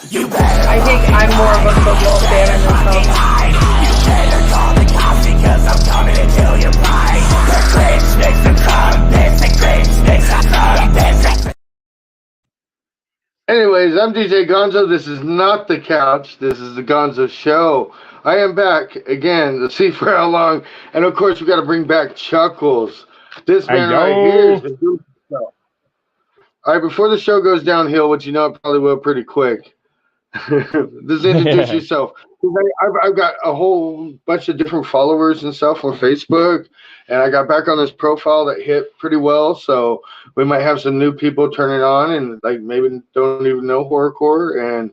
I think I'm more of a football fan in this house. You better call the cops because I'm coming to kill your pride. The cringe makes the crumpets, the cringe makes the crumpets. Anyways, I'm DJ Gonzo. This is not the couch. This is the Gonzo Show. I am back again to see for how long. And of course, we got to bring back Chuckklez. This man right here is the doing stuff. All right, before the show goes downhill, which you know it probably will pretty quick, just introduce yourself. I've got a whole bunch of different followers and stuff on Facebook, and I got back on this profile that hit pretty well, so we might have some new people turning on and like maybe don't even know horrorcore, and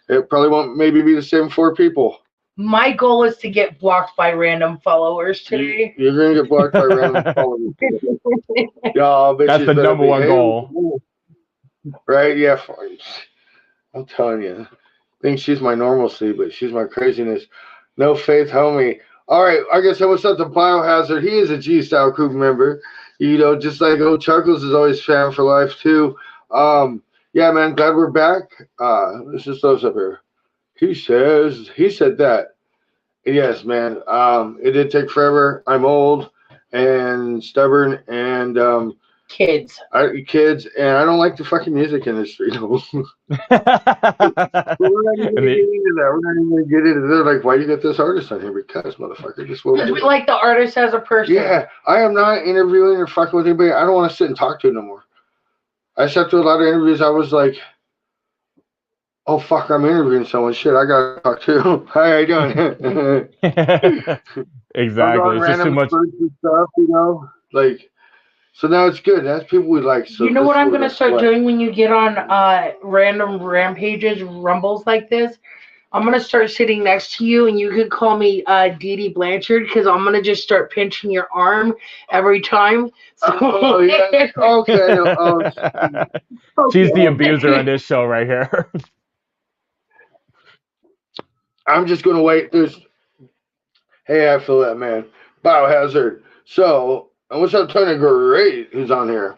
it probably won't maybe be the same 4 people. My goal is to get blocked by random followers today. You're gonna get blocked by random followers. Y'all, that's the number one goal. Right? Yeah. I'm telling you. I think she's my normalcy, but she's my craziness. No faith, homie. All right, like I said, what's up to Biohazard? He is a G-Style crew member. You know, just like old Chuckklez is always fan for life, too. Yeah, man, glad we're back. Let's just throw this up here. He said that. Yes, man. It did take forever. I'm old and stubborn and kids, and I don't like the fucking music industry. No. We're not even gonna get into that. We're not even gonna get into. They're like, why you got this artist on here? Because motherfucker, just we like the artist as a person. Yeah, I am not interviewing or fucking with anybody. I don't want to sit and talk to no more. I sat through a lot of interviews. I was like, oh fuck, I'm interviewing someone. Shit, I gotta talk to. Hi, how you doing? Exactly. It's just too much stuff, you know, like. So now it's good. That's people we like. So you know what I'm going to start doing when you get on random rampages, rumbles like this? I'm going to start sitting next to you, and you can call me Dee Dee Blanchard, because I'm going to just start pinching your arm every time. So oh, yeah. Okay. She's the abuser on this show right here. I'm just going to wait. Hey, I feel that, man. Biohazard. So... And what's up, Tony Great, who's on here?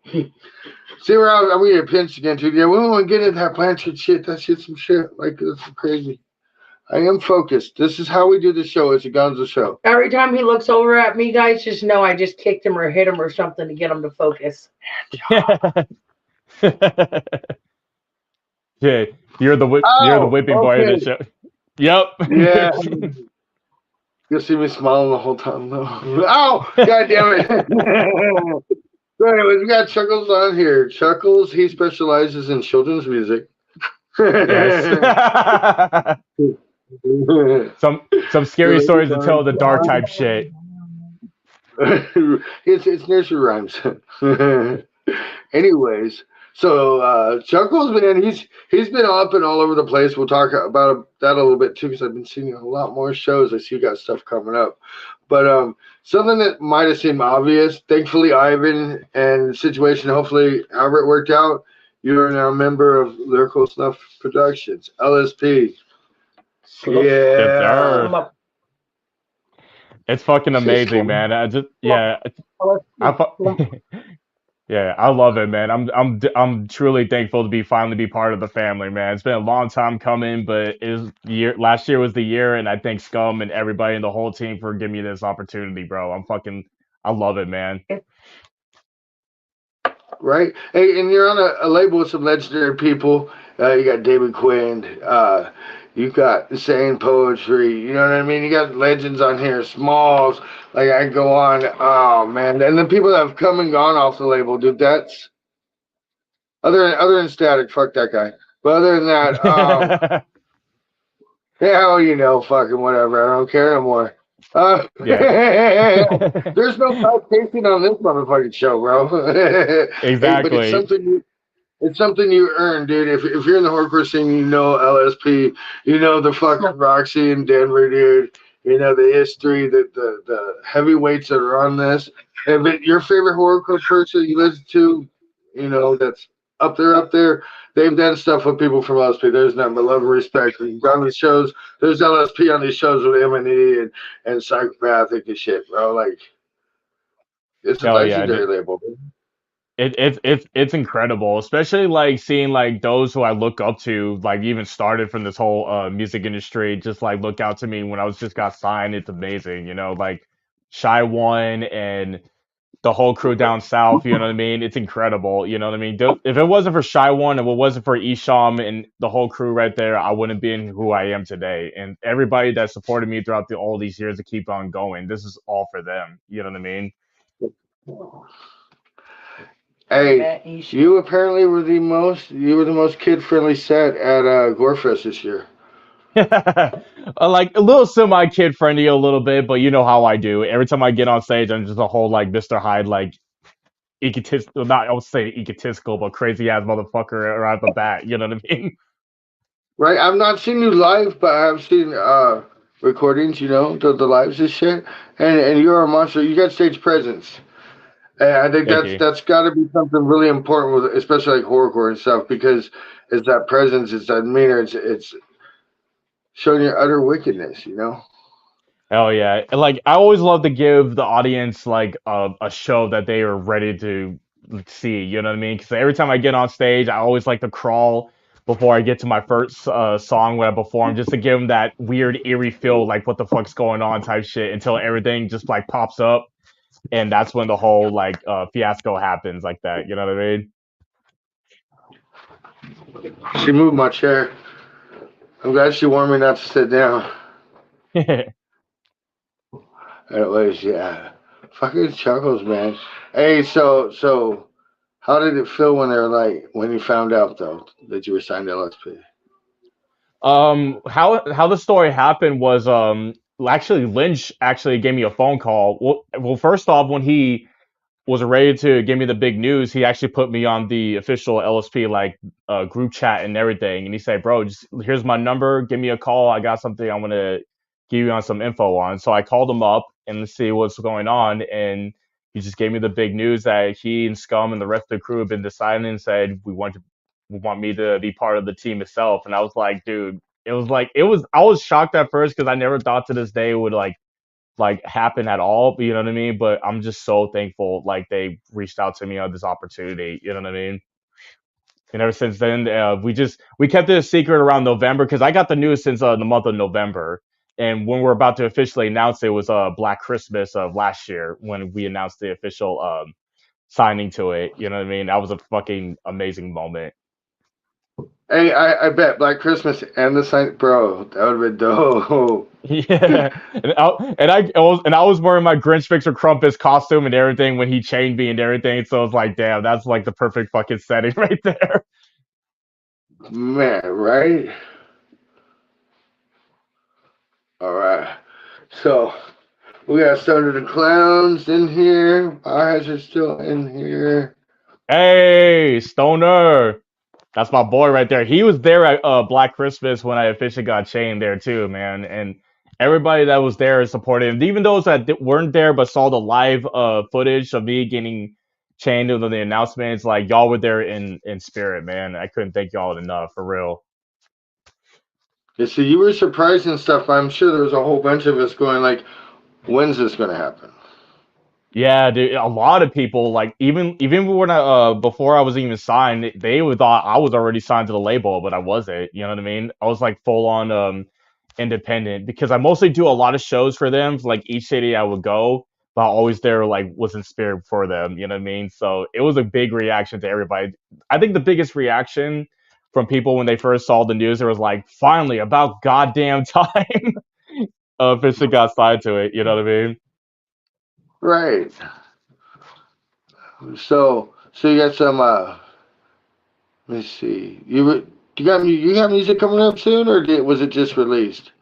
See where I'm going to get pinched again, too. Yeah, we don't want to get into that Blanchard shit. That shit's some shit. Like, that's crazy. I am focused. This is how we do the show. It's a Gonzo Show. Every time he looks over at me, guys, just know I just kicked him or hit him or something to get him to focus. Yeah, you're the whipping boy of the show. Yep. Yeah. You'll see me smiling the whole time, though. Oh, God damn it. So anyways, we got Chuckklez on here. Chuckklez, he specializes in children's music. Yes. some scary stories to tell, the dark type shit. It's nursery rhymes. Anyways, so Chuckklez, man, he's been up and all over the place. We'll talk about that a little bit too, because I've been seeing a lot more shows. I see you got stuff coming up, but something that might have seemed obvious. Thankfully, Ivan and the situation, hopefully, however it worked out, you are now a member of Lyrical Snuff Productions, LSP. Yeah. It's fucking amazing, man. Yeah, I love it, man. I'm truly thankful to finally be part of the family, man. It's been a long time coming, but last year was the year, and I thank Scum and everybody and the whole team for giving me this opportunity, bro. I love it, man. Right? Hey, and you're on a label with some legendary people. You got David Quinn. You got Insane Poetry. You know what I mean? You got legends on here. Smalls. Like, I go on. Oh, man. And the people that have come and gone off the label, dude, that's... Other than Static, fuck that guy. But other than that, hell, you know, fucking whatever. I don't care no more. There's no tasting on this motherfucking show, bro. Exactly. Hey, but it's something you earn, dude. If you're in the hardcore scene, you know LSP, you know the fucking Roxy in Denver, dude. You know the history, the heavyweights that are on this. If your favorite horrorcore person you listen to, you know, that's up there. They've done stuff with people from LSP. There's nothing but love and respect. On these shows, there's LSP on these shows with M&E and Psychopathic and shit, bro. Like, it's a legendary label. It's incredible, especially like seeing like those who I look up to, like even started from this whole music industry, just like look out to me when I was just got signed. It's amazing, like Shy One and the whole crew down south. You know what I mean? It's incredible. You know what I mean? If it wasn't for Shy One and it wasn't for Isham and the whole crew right there, I wouldn't be in who I am today. And everybody that supported me throughout all these years to keep on going, this is all for them. You know what I mean? Hey, you apparently were the most kid friendly set at Gorefest this year. Like a little semi kid friendly a little bit, but you know how I do. Every time I get on stage, I'm just a whole like Mr. Hyde, like egotistical, not I would say egotistical, but crazy ass motherfucker right off the bat. You know what I mean? Right? I've not seen you live, but I've seen recordings, the lives and shit. And you're a monster. You got stage presence. And I think Thank that's you. that's got to be something really important with, especially like horrorcore and stuff, because it's that presence, it's that demeanor, it's showing your utter wickedness. Hell yeah. And, like I always love to give the audience like a show that they are ready to see, you know what I mean? Because every time I get on stage, I always like to crawl before I get to my first song when I perform, just to give them that weird eerie feel, like what the fuck's going on type shit, until everything just like pops up, and that's when the whole like fiasco happens like that. You know what I She moved my chair. I'm glad she warned me not to sit down. mean? Anyways, yeah. Fucking Chuckles, man. Hey, so how did it feel when you found out though that you were signed to LSP? How the story happened was actually Lynch actually gave me a phone call. Well, first off, when he was ready to give me the big news, he actually put me on the official LSP like group chat and everything, and he said, "Bro, just here's my number. Give me a call. I got something I want to give you on some info on." So I called him up and to see what's going on, and he just gave me the big news that he and Scum and the rest of the crew have been deciding and said we want me to be part of the team itself. And I was like, dude, it was I was shocked at first because I never thought to this day it would like happen at all. You know what I mean? But I'm just so thankful like they reached out to me on this opportunity. You know what I mean? And ever since then, we kept it a secret around November because I got the news since the month of November. And when we're about to officially announce it was Black Christmas of last year when we announced the official signing to it. You know what I mean? That was a fucking amazing moment. Hey, I bet Black Christmas and the sign, bro, that would have been dope. Yeah, and I was wearing my Grinch Fixer Crumpus costume and everything when he chained me and everything. So it's like, damn, that's like the perfect fucking setting right there. Man, right? All right. So we got Thunder the Clowns in here. Biohazard's still in here. Hey, Stoner, that's my boy right there. He was there at Black Christmas when I officially got chained there too, man. And everybody that was there supported him, even those that weren't there but saw the live footage of me getting chained with the announcements. Like y'all were there in spirit, man. I couldn't thank y'all enough for real. Yeah, see, you were surprised and stuff. I'm sure there was a whole bunch of us going like, when's this going to happen? Yeah, dude, a lot of people like even when I before I was even signed, they would thought I was already signed to the label, but I wasn't. You know what I mean? I was like full on independent because I mostly do a lot of shows for them. Like each city I would go, but I always there like was in spirit for them. You know what I mean? So it was a big reaction to everybody. I think the biggest reaction from people when they first saw the news, it was like, finally, about goddamn time, officially got signed to it. You know what I mean? Right. So you got some. Let me see. You got music coming up soon, or was it just released?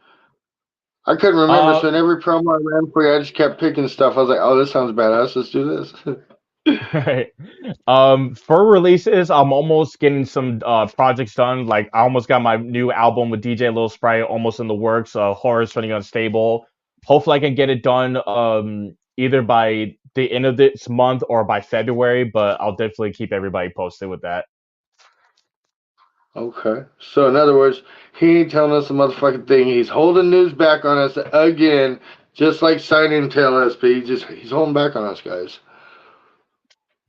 I couldn't remember. Uh, So in every promo I ran for you, I just kept picking stuff. I was like, oh, this sounds badass. Let's do this. Right. For releases, I'm almost getting some projects done. Like I almost got my new album with DJ Lil Sprite almost in the works. Horror's Running Unstable. Hopefully, I can get it done either by the end of this month or by February. But I'll definitely keep everybody posted with that. Okay. So in other words, he ain't telling us a motherfucking thing. He's holding news back on us again, just like signing to LSP. He's holding back on us, guys.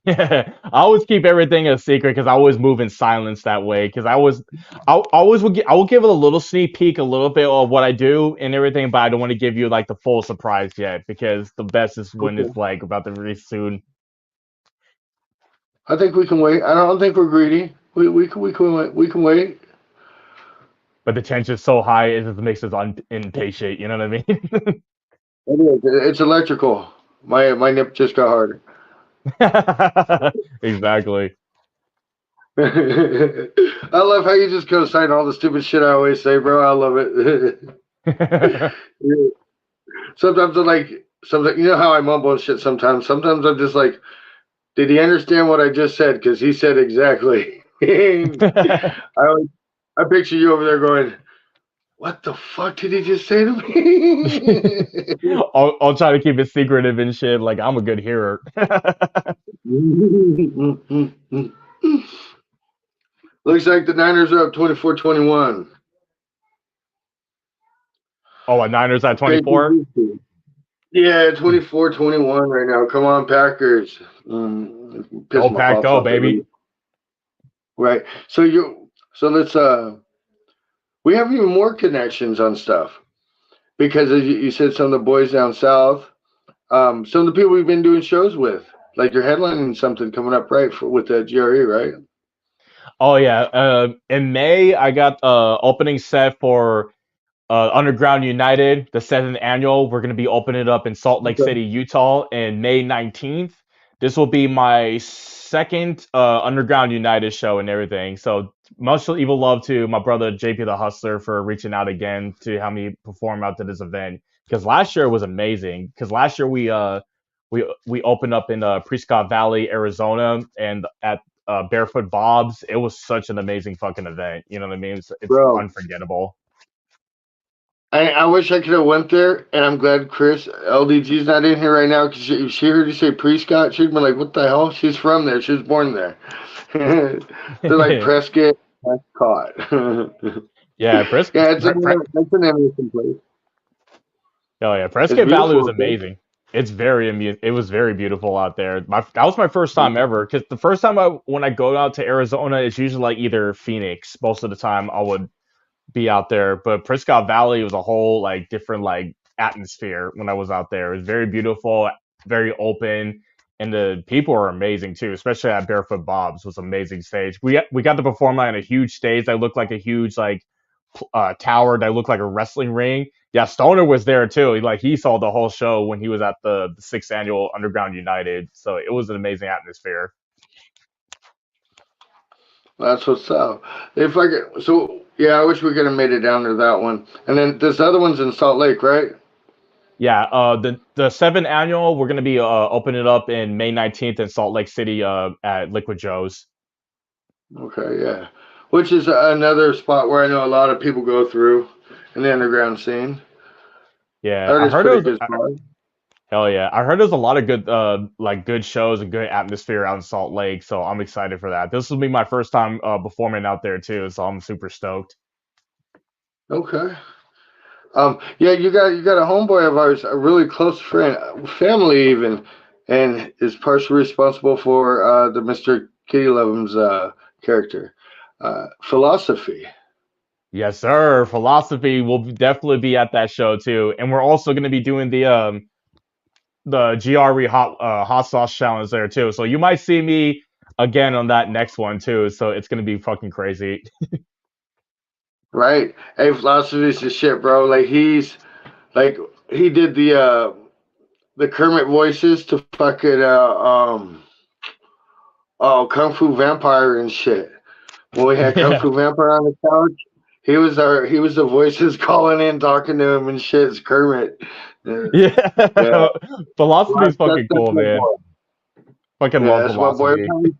I always keep everything a secret because I always move in silence that way. Because I always I will give it a little sneak peek, a little bit of what I do and everything, but I don't want to give you like the full surprise yet because the best is when Okay. it's like about to release soon. I think we can wait. I don't think we're greedy. We can wait. But the tension's so high, it just makes us impatient. You know what I mean? It is. It's electrical. My nip just got harder. Exactly. I love how you just co-sign all the stupid shit I always say, bro. I love it. Yeah. Sometimes I'm like, sometimes you know how I mumble and shit. Sometimes I'm just like, did he understand what I just said? Because he said exactly. I I picture you over there going, what the fuck did he just say to me? I'll try to keep it secretive and shit. Like I'm a good hearer. Looks like the Niners are up 24-21. Oh, a Niners at Thank 24. you. Yeah, 24-21 right now. Come on, Packers. Piss Go my Pack, pops go off every baby. week. Right. So let's we have even more connections on stuff because as you said some of the boys down south, some of the people we've been doing shows with, like you're headlining something coming up right with the GRE, right? Oh yeah. In May, I got opening set for Underground United, the seventh annual. We're gonna be opening it up in Salt Lake Okay. City, Utah, in May 19th. This will be my second Underground United show and everything. So much evil love to my brother JP the Hustler for reaching out again to have me perform out to this event. Because last year was amazing. Because last year we opened up in Prescott Valley, Arizona, and at Barefoot Bob's. It was such an amazing fucking event. You know what I mean? It's Bro, unforgettable. I wish I could have went there, and I'm glad Chris LDG's not in here right now because she heard you say Prescott. She'd been like, "What the hell?" She's from there. She was born there. They're like Prescott, Prescott. Yeah, Yeah, it's an interesting place. Oh yeah, It's Prescott Valley was beautiful. Okay? amazing. It was very beautiful out there. That was my first time ever. Because the first time when I go out to Arizona, it's usually like either Phoenix. Most of the time, I would be out there. But Prescott Valley was a whole like different like atmosphere when I was out there. It was very beautiful, very open, and the people were amazing too. Especially at Barefoot Bob's was an amazing stage. We got to perform on a huge stage that looked like a huge like tower that looked like a wrestling ring. Yeah, Stoner was there too. He saw the whole show when he was at the sixth annual Underground United. So it was an amazing atmosphere. That's what's up. If I could, so yeah, I wish we could have made it down to that one. And then this other one's in Salt Lake, right? Yeah, the seventh annual we're gonna be opening it up in May 19th in Salt Lake City at Liquid Joe's. Okay, yeah. Which is another spot where I know a lot of people go through in the underground scene. I Yeah, heard I it's heard it pretty was good spot. hell yeah. I heard there's a lot of good like good shows and good atmosphere out in Salt Lake, so I'm excited for that. This will be my first time performing out there too, so I'm super stoked. Okay. Yeah, you got a homeboy of ours, a really close friend, family even, and is partially responsible for the Mr. Kitty Love'em's character. Philosophy. Yes, sir. Philosophy will definitely be at that show too, and we're also going to be doing the GRE hot sauce challenge there too. So you might see me again on that next one too. So it's going to be fucking crazy. Right? Hey, Philosophy's the shit, bro. Like he did the Kermit voices to fucking Kung Fu Vampire and shit. When we had Kung Yeah, Fu Vampire on the couch, he was the voices calling in, talking to him and shit. It's Kermit. Yeah. yeah. Well, Philosophy's fucking that's cool, my man. boy. Fucking Yeah, love that's my boy. philosophy.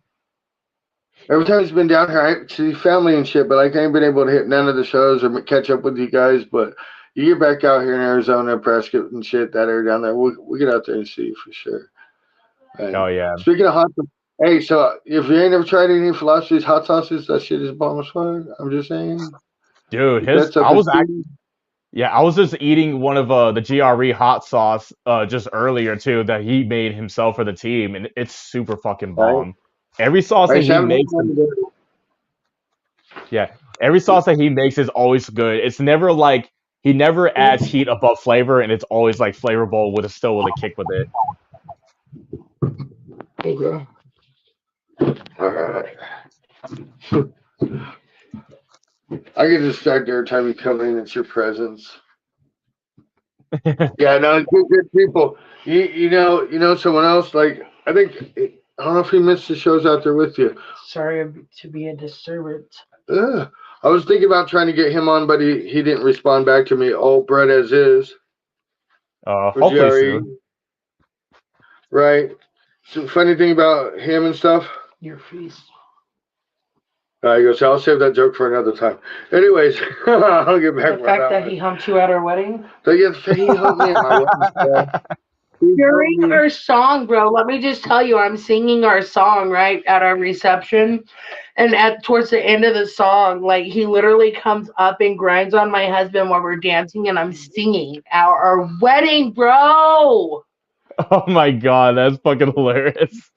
Every time he's been down here, I see family and shit, but I ain't been able to hit none of the shows or catch up with you guys. But you get back out here in Arizona, Prescott and shit, that area down there, we get out there and see you for sure. And Oh yeah, speaking of hot, hey, so if you ain't ever tried any Philosophy's hot sauces, that shit is bomb as fuck. I'm just saying. dude. If that's up I his was street. Yeah, I was just eating one of the GRE hot sauce just earlier too that he made himself for the team, and it's super fucking Right? bomb. Every sauce I that used to he have makes, yeah, every sauce that he makes is always good. It's never like he never adds heat above flavor, and it's always like flavorful with still with a kick with it. Okay. All right. I get distracted every time you come in. It's your presence. Yeah, no, good people. You know someone else. Like I think I don't know if he missed the shows out there with you. Sorry to be a disturbance. Ugh. I was thinking about trying to get him on, but he didn't respond back to me. All bread as is for Hopefully GRE, soon. right? So funny thing about him and stuff. Your face. He goes, I'll save that joke for another time. Anyways, I'll get back The with fact that one. he humped you at our wedding. So yes, he helped me at my wedding. Bro. During our song, bro, let me just tell you, I'm singing our song right at our reception, and towards the end of the song, like he literally comes up and grinds on my husband while we're dancing, and I'm singing our wedding, bro. Oh my god, that's fucking hilarious.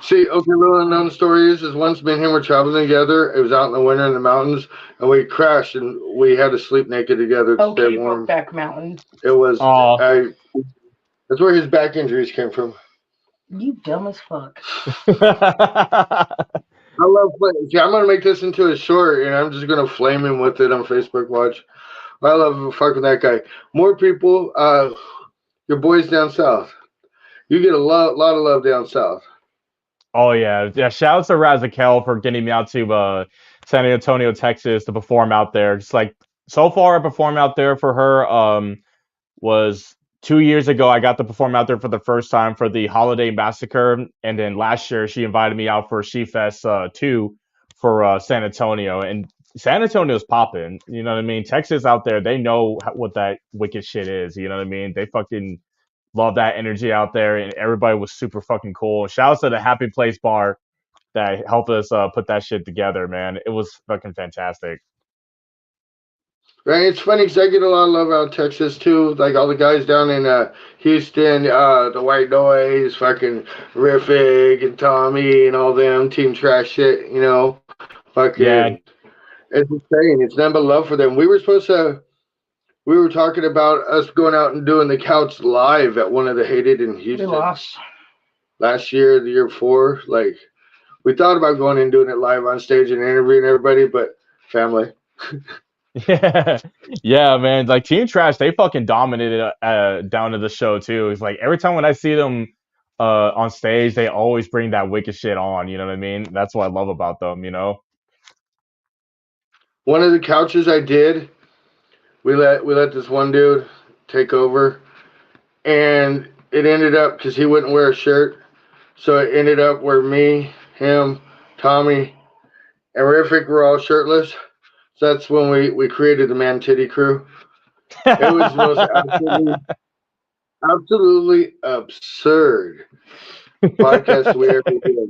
See, okay, little unknown story is once me and him were traveling together. It was out in the winter in the mountains, and we crashed, and we had to sleep naked together to stay warm. Brokeback Mountain. It was, Oh. that's where his back injuries came from. You dumb as fuck. I love playing. See, I'm gonna make this into a short, and I'm just gonna flame him with it on Facebook Watch. I love fucking that guy. More people, your boys down south. You get a lot of love down south. Oh yeah. Shout out to Razakel for getting me out to San Antonio, Texas to perform out there. Just like so far I performed out there for her was 2 years ago. I got to perform out there for the first time for the Holiday Massacre, and then last year she invited me out for She Fest 2 for San Antonio, and San Antonio's popping. You know what I mean? Texas out there, they know what that wicked shit is. You know what I mean? They fucking love that energy out there, and everybody was super fucking cool. Shout out to the Happy Place Bar that helped us put that shit together, man. It was fucking fantastic. Right, it's funny because I get a lot of love out of Texas too. Like all the guys down in Houston, the White Noise, fucking Riffig and Tommy and all them Team Trash shit. You know, fucking. Yeah. It's insane. It's nothing but love for them. We were talking about us going out and doing the couch live at one of the Hated in Houston. We lost last year, the year before. Like we thought about going and doing it live on stage and interviewing everybody, but family. Yeah, man. Like Team Trash, they fucking dominated down to the show too. It's like every time when I see them on stage, they always bring that wicked shit on. You know what I mean? That's what I love about them. You know. One of the couches I did, we let this one dude take over, and it ended up because he wouldn't wear a shirt, so it ended up where me, him, Tommy, and Riffik were all shirtless. So that's when we created the Man Titty Crew. It was the most absolutely absurd podcast we ever did.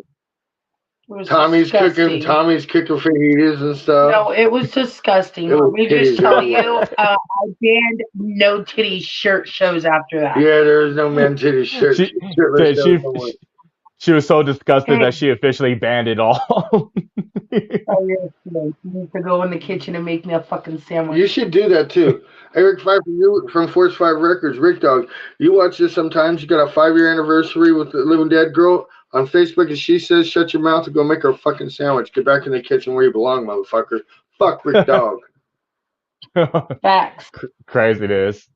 Tommy's cooking fajitas and stuff. No, it was disgusting. Let me just tell you, I banned no titty shirt shows after that. Yeah, there was no Man Titty shirt. She was so disgusted that she officially banned it all. Oh, you need to go in the kitchen and make me a fucking sandwich. You should do that too. Eric Pfeiffer, you from Force 5 Records, Rick Dog. You watch this sometimes. You got a 5-year anniversary with the Living Dead girl on Facebook, and she says, "Shut your mouth and go make her a fucking sandwich. Get back in the kitchen where you belong, motherfucker." Fuck Rick Dog. Facts. Crazy it is.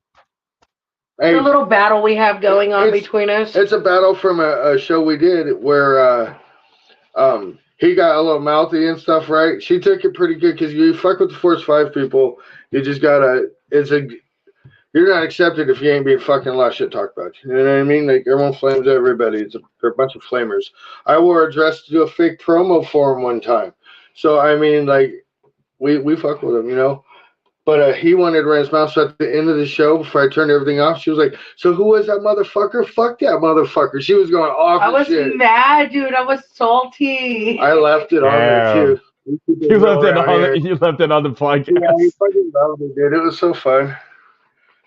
Hey, the little battle we have going on between us. It's a battle from a show we did where he got a little mouthy and stuff, right? She took it pretty good because you fuck with the Force 5 people. You just gotta. You're not accepted if you ain't being fucking a lot of shit talked about. You know what I mean? Like everyone flames everybody. They're a bunch of flamers. I wore a dress to do a fake promo for him one time. So I mean, like we fuck with him, you know. But he wanted to run his mouth. So at the end of the show, before I turned everything off, she was like, "So who was that motherfucker? Fuck that motherfucker." She was going off. I was mad, dude. I was salty. I left it on there too. We keep it real around here. You left it on the podcast. Yeah, you fucking loved it, dude. It was so fun.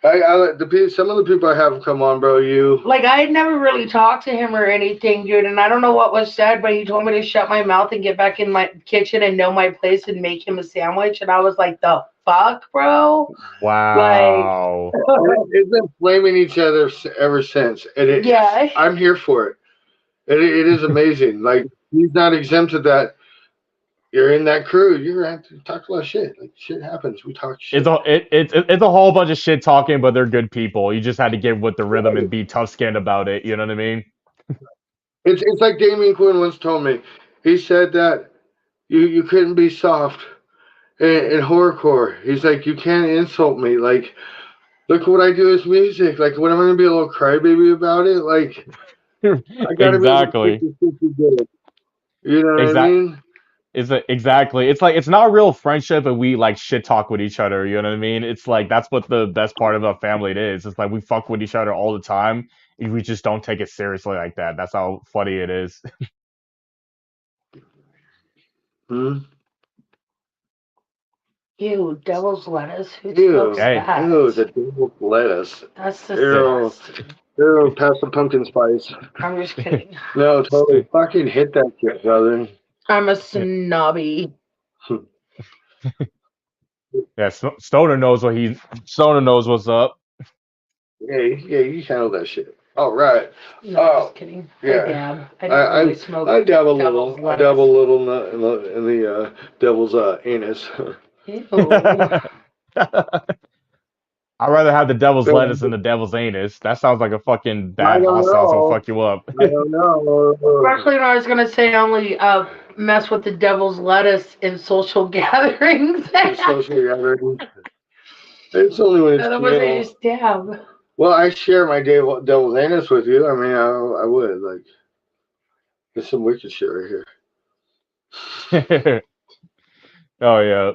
Some of the people I have come on, bro. Like, I had never really talked to him or anything, dude, and I don't know what was said, but he told me to shut my mouth and get back in my kitchen and know my place and make him a sandwich, and I was like, the fuck, bro? Wow. It's been blaming each other ever since, and Yeah. I'm here for it. It is amazing. Like, he's not exempt of that. You're in that crew. You're gonna have to talk a lot of shit. Like, shit happens. We talk shit. It's a whole bunch of shit talking, but they're good people. You just had to get with the rhythm and be tough skinned about it. You know what I mean? It's like Damien Quinn once told me. He said that you couldn't be soft in horrorcore. He's like, you can't insult me. Like, look what I do as music. Like, when I'm gonna be a little crybaby about it, like, I gotta Exactly. be able to do it. You know what I mean? Exactly. It's like it's not real friendship and we like shit talk with each other, you know what I mean? It's like that's what the best part of a family is. It's like we fuck with each other all the time and we just don't take it seriously like that. That's how funny it is. Hmm? Ew, devil's lettuce? Who Ew. smokes Hey. that? Ew, the devil's lettuce. That's Ew. disgusting. Ew, pass the pumpkin spice. I'm just kidding. No, totally. Fucking hit that shit, brother. I'm a snobby. Yeah, Stoner knows what's up. Yeah, you handle that shit. All right. No, Oh, just kidding. yeah. I dab. I don't really smoke. I dabble a devil's little. I lettuce. dabble a little in the devil's anus. Ew. I'd rather have the devil's lettuce than the devil's anus. That sounds like a fucking I bad don't hot sauce will know. fuck you up. I don't know. Especially when I was gonna say only mess with the devil's lettuce in social gatherings. It's social gathering. It's only when it's Otherwise, I communal. just dab. Well, I share my devil's anus with you. I mean, I would like. There's some wicked shit right here. Oh yeah.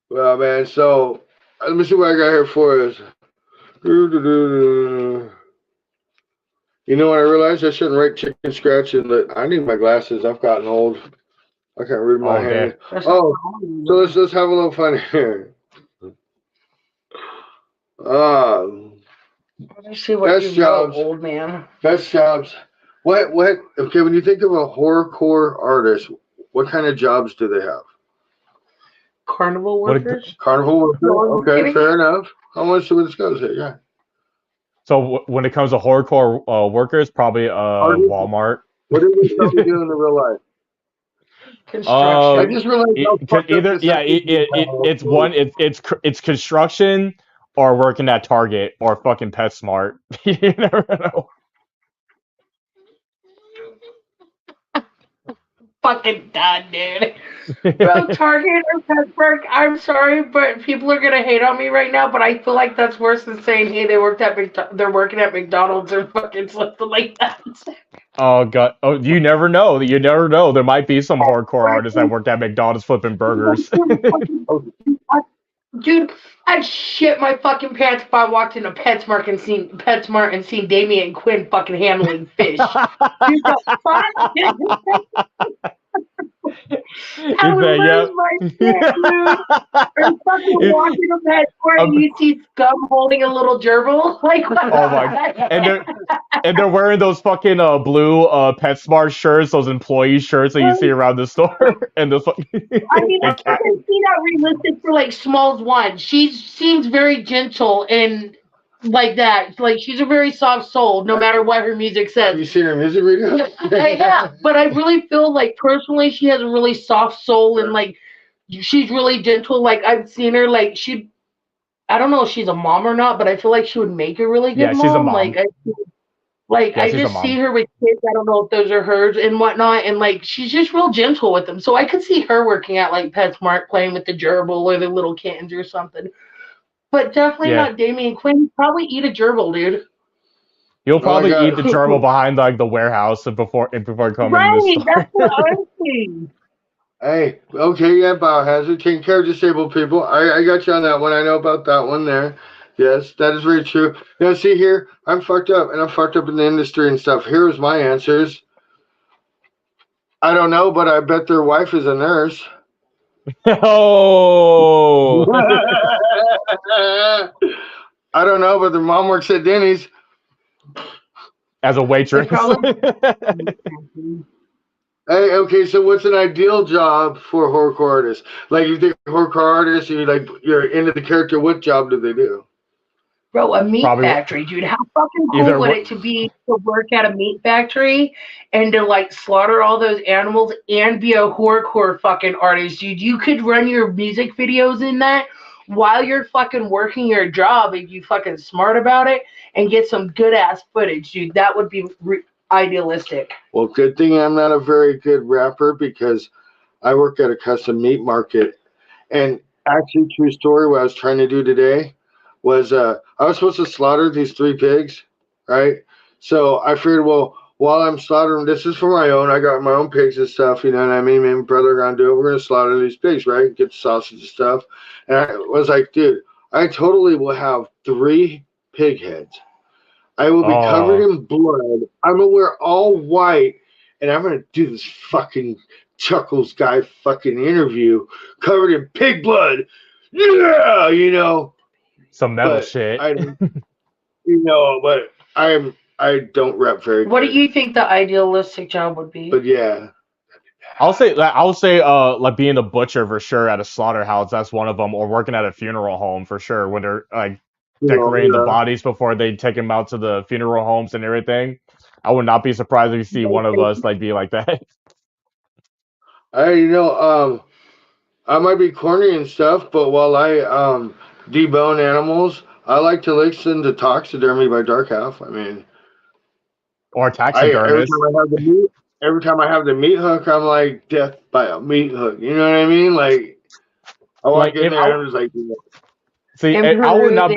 Well, man. So let me see what I got here for us. You know what I realized? I shouldn't write chicken scratch in the. I need my glasses. I've gotten old. I can't read my hand. Oh, so let's have a little fun here. Let's see what Best you know, jobs. old man. Best jobs. What? Okay, when you think of a horrorcore artist, what kind of jobs do they have? Carnival workers? Carnival workers. No, I'm Okay, kidding. fair enough. How much do we discuss here? Yeah. So when it comes to horrorcore workers, probably Walmart. What do they probably do in the real life? Construction. I just realized how fucked up Either this yeah, is. it's construction or working at Target or fucking PetSmart. You never know. Fucking done, dude. Bro, Target or PetSmart, I'm sorry, but people are gonna hate on me right now. But I feel like that's worse than saying, "Hey, they're working at McDonald's or fucking something like that." Oh god! Oh, you never know. You never know. There might be some hardcore artists that worked at McDonald's flipping burgers. Dude, I'd shit my fucking pants if I walked into PetSmart and seen Damien Quinn fucking handling fish. Dude, the fuck? I would lose my shit, dude. Or fucking walking to PetSmart and you see Scum holding a little gerbil. Like, what? Oh my! And they're wearing those fucking blue PetSmart shirts, those employee shirts that you see around the store, and those. I mean, I can see that realistic for like Smalls one. She seems very gentle and like that. Like she's a very soft soul, no matter what her music says. Have you seen her music video? Yeah, but I really feel like personally she has a really soft soul and like she's really gentle. Like I've seen her, like I don't know if she's a mom or not, but I feel like she would make a really good mom. She's a mom. I just see her with kids. I don't know if those are hers and whatnot, and like she's just real gentle with them. So I could see her working at like PetSmart, playing with the gerbil or the little kittens or something. But definitely not Damien Quinn. He'd probably eat a gerbil, dude. You'll probably eat the gerbil behind like the warehouse before coming in the store. That's what I'm saying. Hey, okay, yeah, Biohazard, taking care of disabled people. I got you on that one. I know about that one there. Yes, that is very true. Now, see here, I'm fucked up, and I'm fucked up in the industry and stuff. Here's my answers. I don't know, but I bet their wife is a nurse. Oh. I don't know, but their mom works at Denny's. As a waitress. Hey, okay, so what's an ideal job for a horrorcore artist? Like, you think horrorcore artists, you're into the character, what job do they do? Bro, a meat Probably factory, dude. How fucking cool either would what- it to be to work at a meat factory and to like slaughter all those animals and be a horrorcore fucking artist, dude? You could run your music videos in that while you're fucking working your job if you fucking smart about it and get some good ass footage, dude. That would be idealistic. Well, good thing I'm not a very good rapper because I work at a custom meat market. And actually, true story, what I was trying to do today was I was supposed to slaughter these 3 pigs, right? So I figured, well, while I'm slaughtering, this is for my own. I got my own pigs and stuff, you know what I mean? Me and my brother are going to do it. We're going to slaughter these pigs, right? Get the sausage and stuff. And I was like, dude, I totally will have 3 pig heads. I will be covered in blood. I'm going to wear all white, and I'm going to do this fucking Chuckklez guy fucking interview covered in pig blood. Yeah, you know. Some metal shit. But I don't rap very good. What do you think the idealistic job would be? But yeah. I'll say like being a butcher for sure at a slaughterhouse. That's one of them, or working at a funeral home for sure when they're like decorating the bodies before they take them out to the funeral homes and everything. I would not be surprised if you see one of us like be like that. I might be corny and stuff, but while I debone animals, I like to listen to Taxidermy by Dark Half. I mean, or taxidermist. Every time I have the meat hook, I'm like death by a meat hook. You know what I mean? Like I walk in there and I'm just like. See, I would not.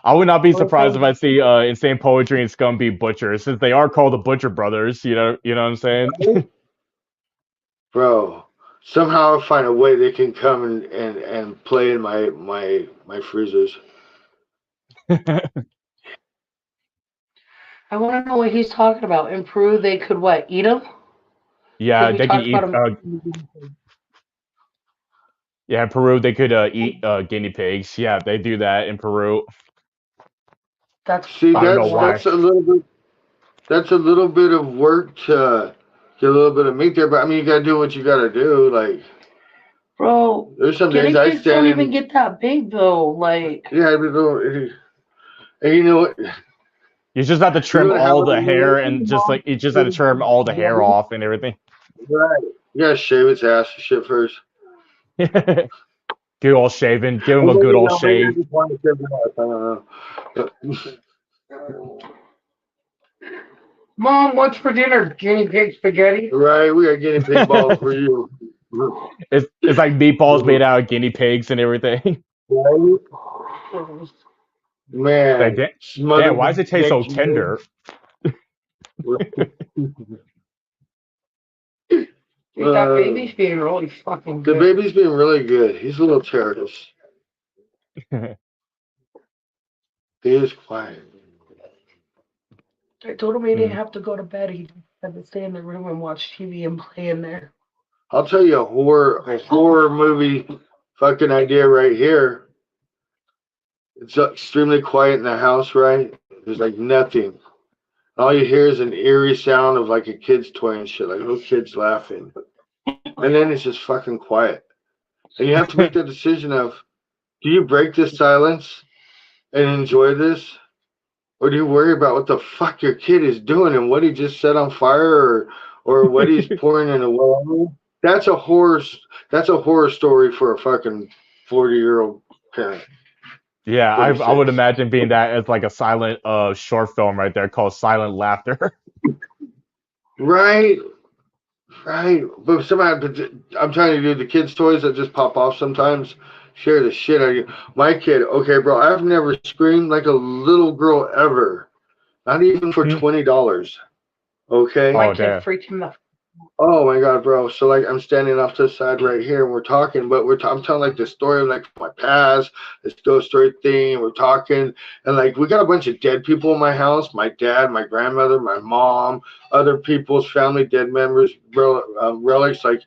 I would not be surprised if I see Insane Poetry and Scum be butchers, since they are called the Butcher Brothers. You know what I'm saying? Bro, somehow I find a way they can come and play in my freezers. I want to know what he's talking about. In Peru, they could what? Eat them? Yeah, they can eat. Yeah, in Peru they could eat guinea pigs. Yeah, they do that in Peru. That's a little bit. That's a little bit of work to get a little bit of meat there, but I mean you gotta do what you gotta do. Like, bro, there's some days I stand don't even get that big though. Like, yeah, and you know what? You just have to trim all the hair and you just have to trim all the hair off and everything. Right. You gotta shave its ass and shit first. Good old shaving. Give him a good old shave. Mom, what's for dinner? Guinea pig spaghetti? Right, we got guinea pig balls for you. It's like meatballs made out of guinea pigs and everything. Man, like, damn, why does it taste so tender? Dude, that baby's being really fucking good. The baby's being really good. He's a little terrorist. He is quiet. I told him he didn't have to go to bed. He had to stay in the room and watch TV and play in there. I'll tell you a horror movie fucking idea right here. It's extremely quiet in the house, right? There's like nothing. All you hear is an eerie sound of like a kid's toy and shit, like little kids laughing. And then it's just fucking quiet. And you have to make the decision of, do you break this silence and enjoy this? Or do you worry about what the fuck your kid is doing and what he just set on fire or what he's pouring in a well? That's a horror story for a fucking 40-year-old parent. Yeah, I would imagine being that as like a silent short film right there called Silent Laughter. Right. But somehow I'm trying to do the kids' toys that just pop off sometimes. Share the shit out of you. My kid, okay, bro, I've never screamed like a little girl ever. Not even for $20. Okay? My kid freaked him the Oh my god, bro. So like I'm standing off to the side right here and we're talking, but I'm telling like the story of like my past, this ghost story thing, and we're talking and like we got a bunch of dead people in my house, my dad, my grandmother, my mom, other people's family dead members, relics like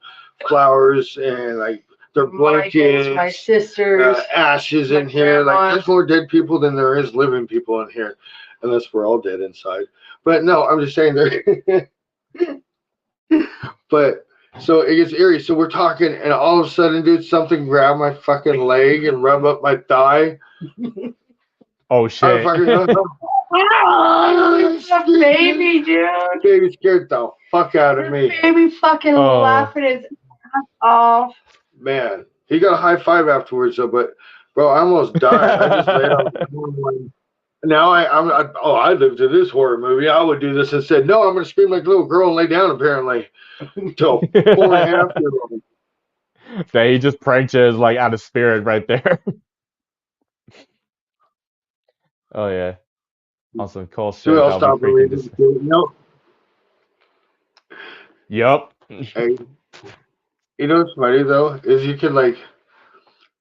flowers and like their blankets, My sisters, ashes my in here. Like grandma. there's more dead people than there is living people in here, unless we're all dead inside. But no, I'm just saying there. But so it gets eerie. So we're talking, and all of a sudden, dude, something grabbed my fucking leg and rubbed up my thigh. Oh I shit. fucking Oh, baby, dude. baby scared the fuck out of me. Baby fucking Oh. laughing his ass off. Man, he got a high five afterwards, though. But bro, I almost died. I just laid on the floor. Now I lived in this horror movie. I would do this and said, no, I'm gonna scream like a little girl and lay down. Apparently, till 4.5 years old. That he just pranked you as like out of spirit right there. Oh yeah. Awesome. Cool So shit. I'll That'll stop be freaking believing. No, Yup. hey, you know what's funny though is you can like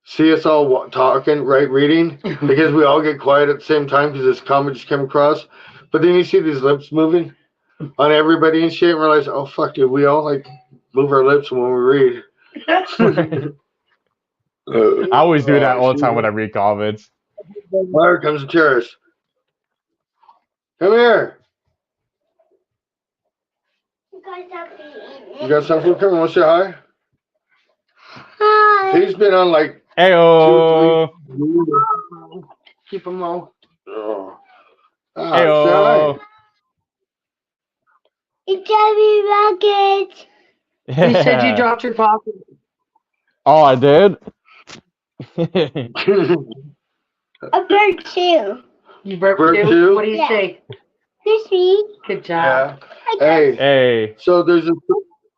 see us all talking, right, reading, because we all get quiet at the same time because this comment just came across. But then you see these lips moving on everybody and shit, and realize, oh fuck, dude, we all like move our lips when we read. I always do that all the time when I read comments. Here comes the terrorist. Come here. You got something? Come on, want to say hi? Hi. He's been on like Ayo. 2, 3. Keep him low. Oh. Say Ayo. hi. It's Abby Rocket. You said you dropped your pocket. Oh, I did. A bird too. You burped Burp too? too? What do you Yeah. say? This week, Good job. Yeah. Hey. Hey. So there's a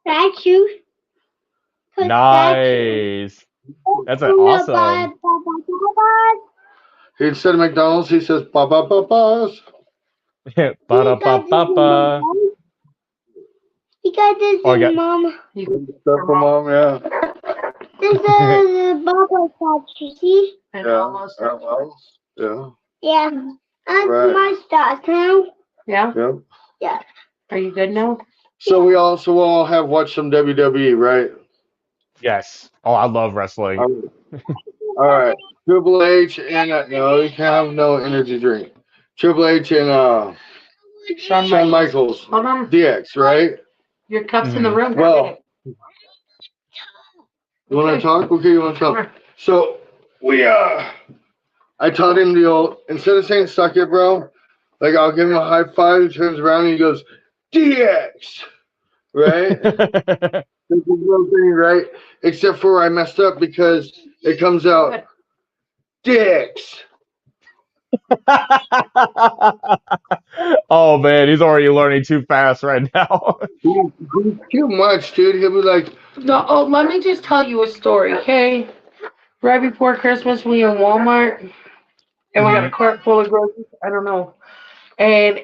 statue. Nice. That's an awesome. instead of McDonald's, he says ba ba ba ba's. Ba-da-ba-ba-ba. He got this Oh, I got- mom. Stuff for mom, yeah. This is the Baba statue. See? And Yeah. almost. Well, yeah. Yeah. And Right. my stars now. Yeah? Yeah. Yeah. Are you good now? So we'll all have watched some WWE, right? Yes. Oh, I love wrestling. All right. Triple H and no, you can't have no energy drink. Triple H and Shawn Michaels, Hold on. DX, right? Your cup's in the room. Well, you want to talk? Okay, you want to talk? So I taught him the old, instead of saying suck it, bro, like I'll give him a high five, he turns around and he goes, DX, right? That's a little thing, right? Except for I messed up because it comes out dicks. Oh man, he's already learning too fast right now. He's too much, dude. He'll be like, No, oh, let me just tell you a story, okay? Right before Christmas, we in Walmart, and we got a cart full of groceries. I don't know. And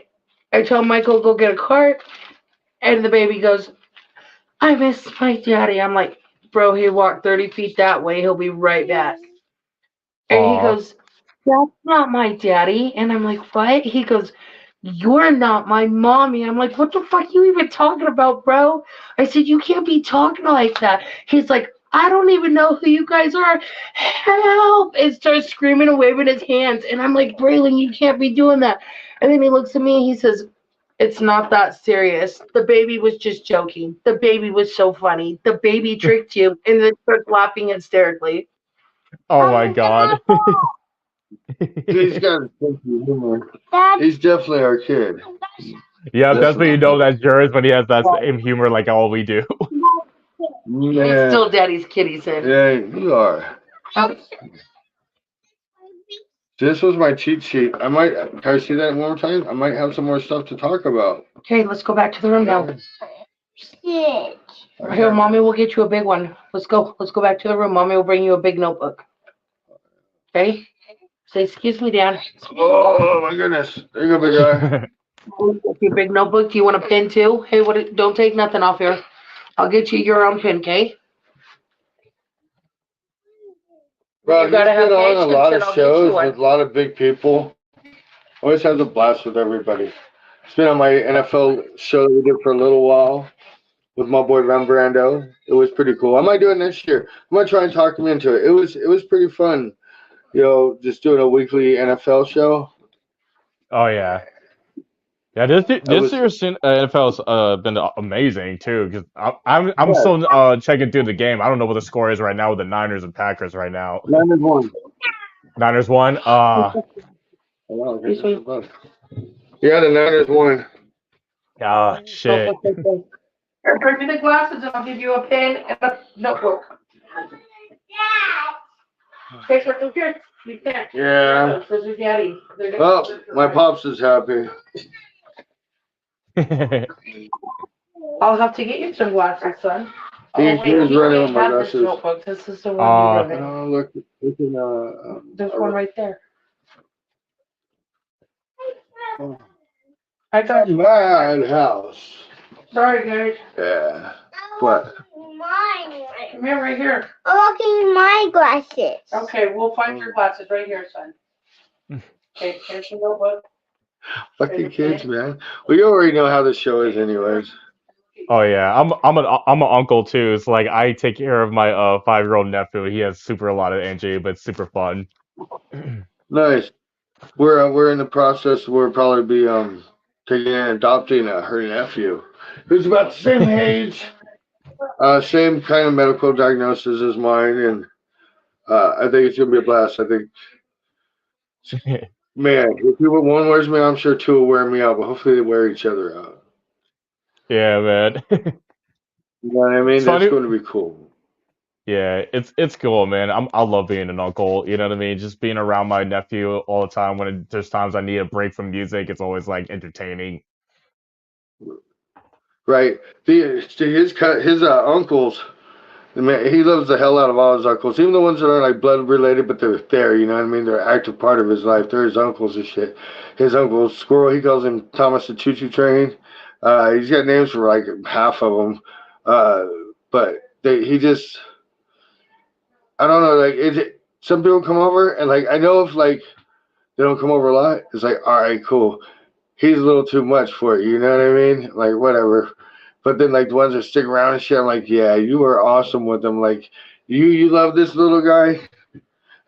I tell Michael, go get a cart, and the baby goes, I miss my daddy. I'm like, bro, he walked 30 feet that way. He'll be right back. And he Aw. goes, that's not my daddy. And I'm like, what? He goes, you're not my mommy. I'm like, what the fuck are you even talking about, bro? I said, you can't be talking like that. He's like, I don't even know who you guys are. Help! And starts screaming and waving his hands. And I'm like, Braylon, you can't be doing that. And then he looks at me and he says, it's not that serious. The baby was just joking. The baby was so funny. The baby tricked you. And then starts laughing hysterically. Oh my god. he's got a sense of humor. Dad, He's definitely our kid. Yeah, that's when you know that's yours when he has that same humor like all we do. He's Yeah, still daddy's kid, he said. yeah, you are. Oh, This was my cheat sheet. Can I see that one more time? I might have some more stuff to talk about. okay, let's go back to the room now. shit. Here, mommy will get you a big one. Let's go. Let's go back to the room. Mommy will bring you a big notebook. Okay? Say, excuse me, Dad. Oh my goodness. There you go, big guy. Your big notebook. Do you want a pen too? Hey, don't take nothing off here. I'll get you your own pin, okay? Bro, You he's gotta have been on a patience, lot and of I'll get you shows one. with a lot of big people. Always has a blast with everybody. It's been on my NFL show that we did for a little while with my boy Rambrando. It was pretty cool. I might do it next year. I'm gonna try and talk him into it. It was pretty fun, just doing a weekly NFL show. Oh yeah. Yeah, It this was year's NFL's been amazing too. Because I'm yeah, still checking through the game. I don't know what the score is right now with the Niners and Packers right now. 9-1. Niners won. Yeah, the Niners won. Shit. Here, bring me the glasses, and I'll give you a pen and a notebook. Okay, so come here. You can't. Yeah. This is Daddy. Well, my pops is happy. I'll have to get you some glasses, son. He Oh, wait, was you running already with my have this glasses. notebook. This is the one you wrote in. Look in This one right there. I got you. Madhouse. Sorry, guys. Yeah. What? Mine. Come here, right here. I'm looking my glasses. Okay, we'll find your glasses right here, son. Okay, here's your notebook. Fucking kids, man. Well, you already know how the show is, anyways. Oh yeah, I'm an uncle too. It's like I take care of my 5-year-old nephew. He has a lot of energy, but it's super fun. Nice. We're in the process. We'll probably be taking and adopting her nephew, who's about the same age, same kind of medical diagnosis as mine, and I think it's gonna be a blast. I think, man, if one wears me out, I'm sure two will wear me out, but hopefully they wear each other out. Yeah, man. You know what I mean? It's That's funny. going to be cool. Yeah, it's cool, man. I love being an uncle. You know what I mean? Just being around my nephew all the time. There's times I need a break from music, it's always like entertaining. Right. His uncles, man, he loves the hell out of all his uncles, even the ones that are like blood related, but they're there. You know what I mean? They're an active part of his life. They're his uncles and shit. His uncle Squirrel, he calls him Thomas the Choo Choo Train. He's got names for like half of them, but he just, I don't know. Like some people come over and like I know if like they don't come over a lot, it's like all right, cool. He's a little too much for it. You know what I mean? Like whatever. But then like the ones that stick around and shit, I'm like, yeah, you were awesome with them. Like you love this little guy,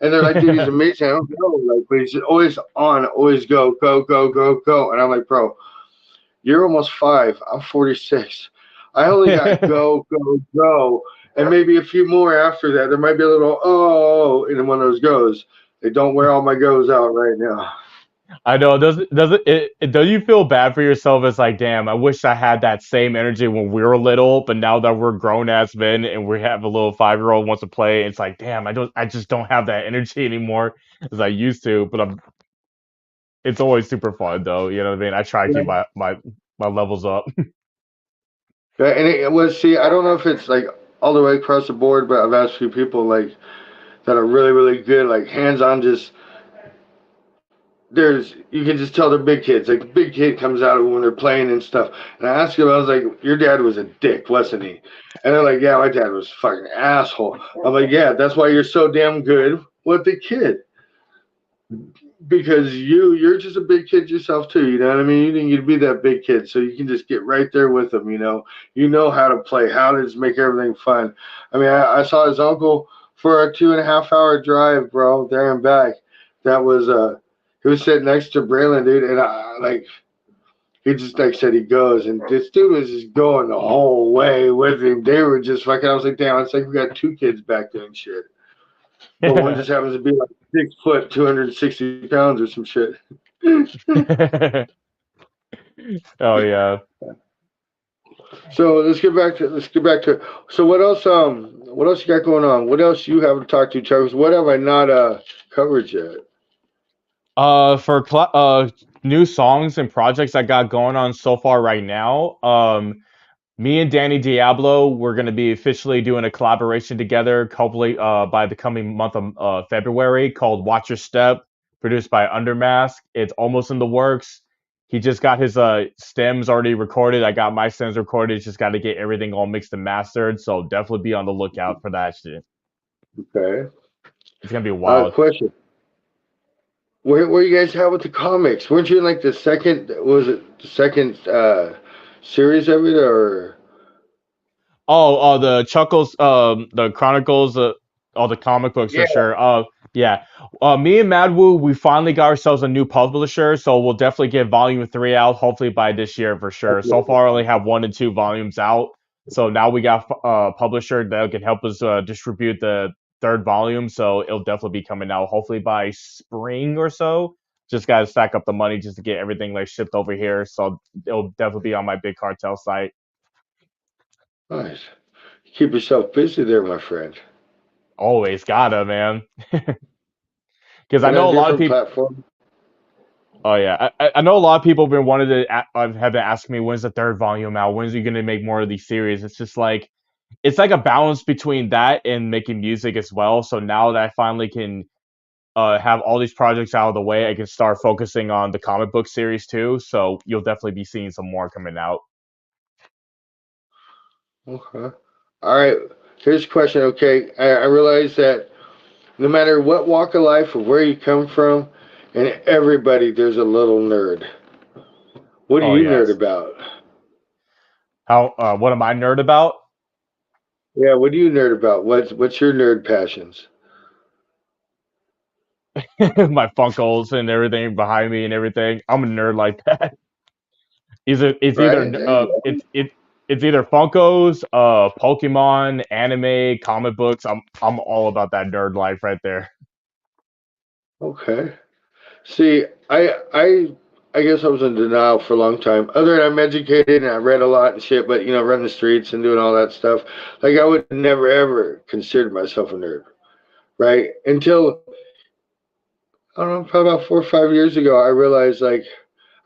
and they're like, dude, he's amazing. I don't know, like, but he's always on, always go, go, go, go, go. And I'm like, bro, you're almost 5. I'm 46. I only got go, go, go, and maybe a few more after that. There might be a little in one of those goes. They don't wear all my goes out right now. I know. Do you feel bad for yourself? It's like, damn, I wish I had that same energy when we were little, but now that we're grown ass men and we have a little 5-year-old wants to play, it's like, damn, I just don't have that energy anymore as I used to. But it's always super fun though. You know what I mean? I try to keep my levels up. Yeah, and it was, see, I don't know if it's like all the way across the board, but I've asked a few people like that are really, really good, like hands on. Just you can just tell they're big kids. Like the big kid comes out of when they're playing and stuff. And I asked him, I was like, your dad was a dick, wasn't he? And they're like, yeah, my dad was a fucking asshole. I'm like, yeah, that's why you're so damn good with the kid. Because you're just a big kid yourself too, you know what I mean? You didn't need to be that big kid, so you can just get right there with them, you know. You know how to play, how to just make everything fun. I mean, I saw his uncle for a 2.5-hour drive, bro, there and back. That was he was sitting next to Braylon, dude, and I like he just like said he goes, and this dude was just going the whole way with him. They were just fucking. I was like, damn, it's like we got 2 kids back there and shit. But one just happens to be like 6 foot, 260 pounds or some shit. Oh yeah. So let's get back to. So what else? What else you got going on? What else you haven't talked to, Chuckles? What have I not covered yet? For new songs and projects I got going on so far right now, me and Danny Diablo, we're gonna be officially doing a collaboration together, hopefully by the coming month of February, called Watch Your Step, produced by Undermask. It's almost in the works. He just got his stems already recorded. I got my stems recorded. Just got to get everything all mixed and mastered. So definitely be on the lookout for that shit. Okay. It's gonna be wild. Question. Where you guys at with the comics? Weren't you in like the second? Was it the second series of it, or? Oh, the Chuckles, the Chronicles, all the comic books Yeah. for sure. Yeah. Me and Madwoo, we finally got ourselves a new publisher, so we'll definitely get volume 3 out, hopefully by this year for sure. So far, I only have 1 and 2 volumes out, so now we got a publisher that can help us distribute the third volume. So it'll definitely be coming out, hopefully by spring or so. Just gotta stack up the money just to get everything like shipped over here. So it'll definitely be on my big cartel site. Nice. Keep yourself busy there, my friend. Always gotta, man. Because I And know on a lot of different people. platforms. Oh yeah, I know a lot of people have been wanting to have been asking me when's the third volume out? When's you gonna make more of these series? It's just like it's like a balance between that and making music as well. So now that I finally can have all these projects out of the way, I can start focusing on the comic book series too. So you'll definitely be seeing some more coming out. Okay. All right. Here's a question. Okay, I realize that no matter what walk of life or where you come from, and everybody, there's a little nerd. What do Oh you nerd yes. about? How? What am I nerd about? Yeah, what do you nerd about? What's your nerd passions? My Funkles and everything behind me and everything. I'm a nerd like that. It's Right? either There you go. it's either Funkos, Pokemon, anime, comic books. I'm all about that nerd life right there. Okay. See, I guess I was in denial for a long time. Other than I'm educated and I read a lot and shit, but running the streets and doing all that stuff, like I would never ever consider myself a nerd, right? Until I don't know, probably about 4 or 5 years ago, I realized like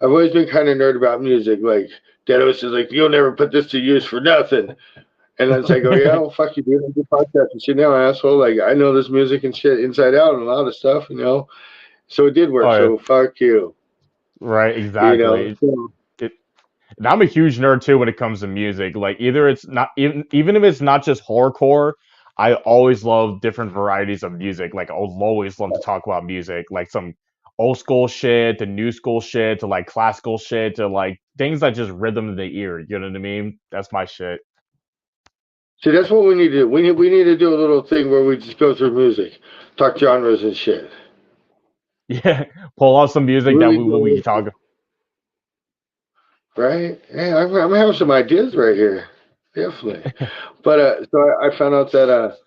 I've always been kind of nerd about music. Like Dedos is like, you'll never put this to use for nothing. And then it's like, oh yeah, well fuck you, dude. I do podcasts and shit now, asshole. Like I know this music and shit inside out and a lot of stuff. So it did work. Oh yeah, So fuck you. right, You know. exactly. So, It, and I'm a huge nerd too when it comes to music. Like either it's not even if it's not just horrorcore, I always love different varieties of music. Like I'll always love to talk about music, like some old school shit to new school shit to like classical shit to like things that just rhythm in the ear. You know what I mean? That's my shit. see, that's what we need to do. We need to do a little thing where we just go through music, talk genres and shit. Yeah, pull out some music that Really we go can talk. right. Yeah, I'm having some ideas right here, definitely. But so I found out that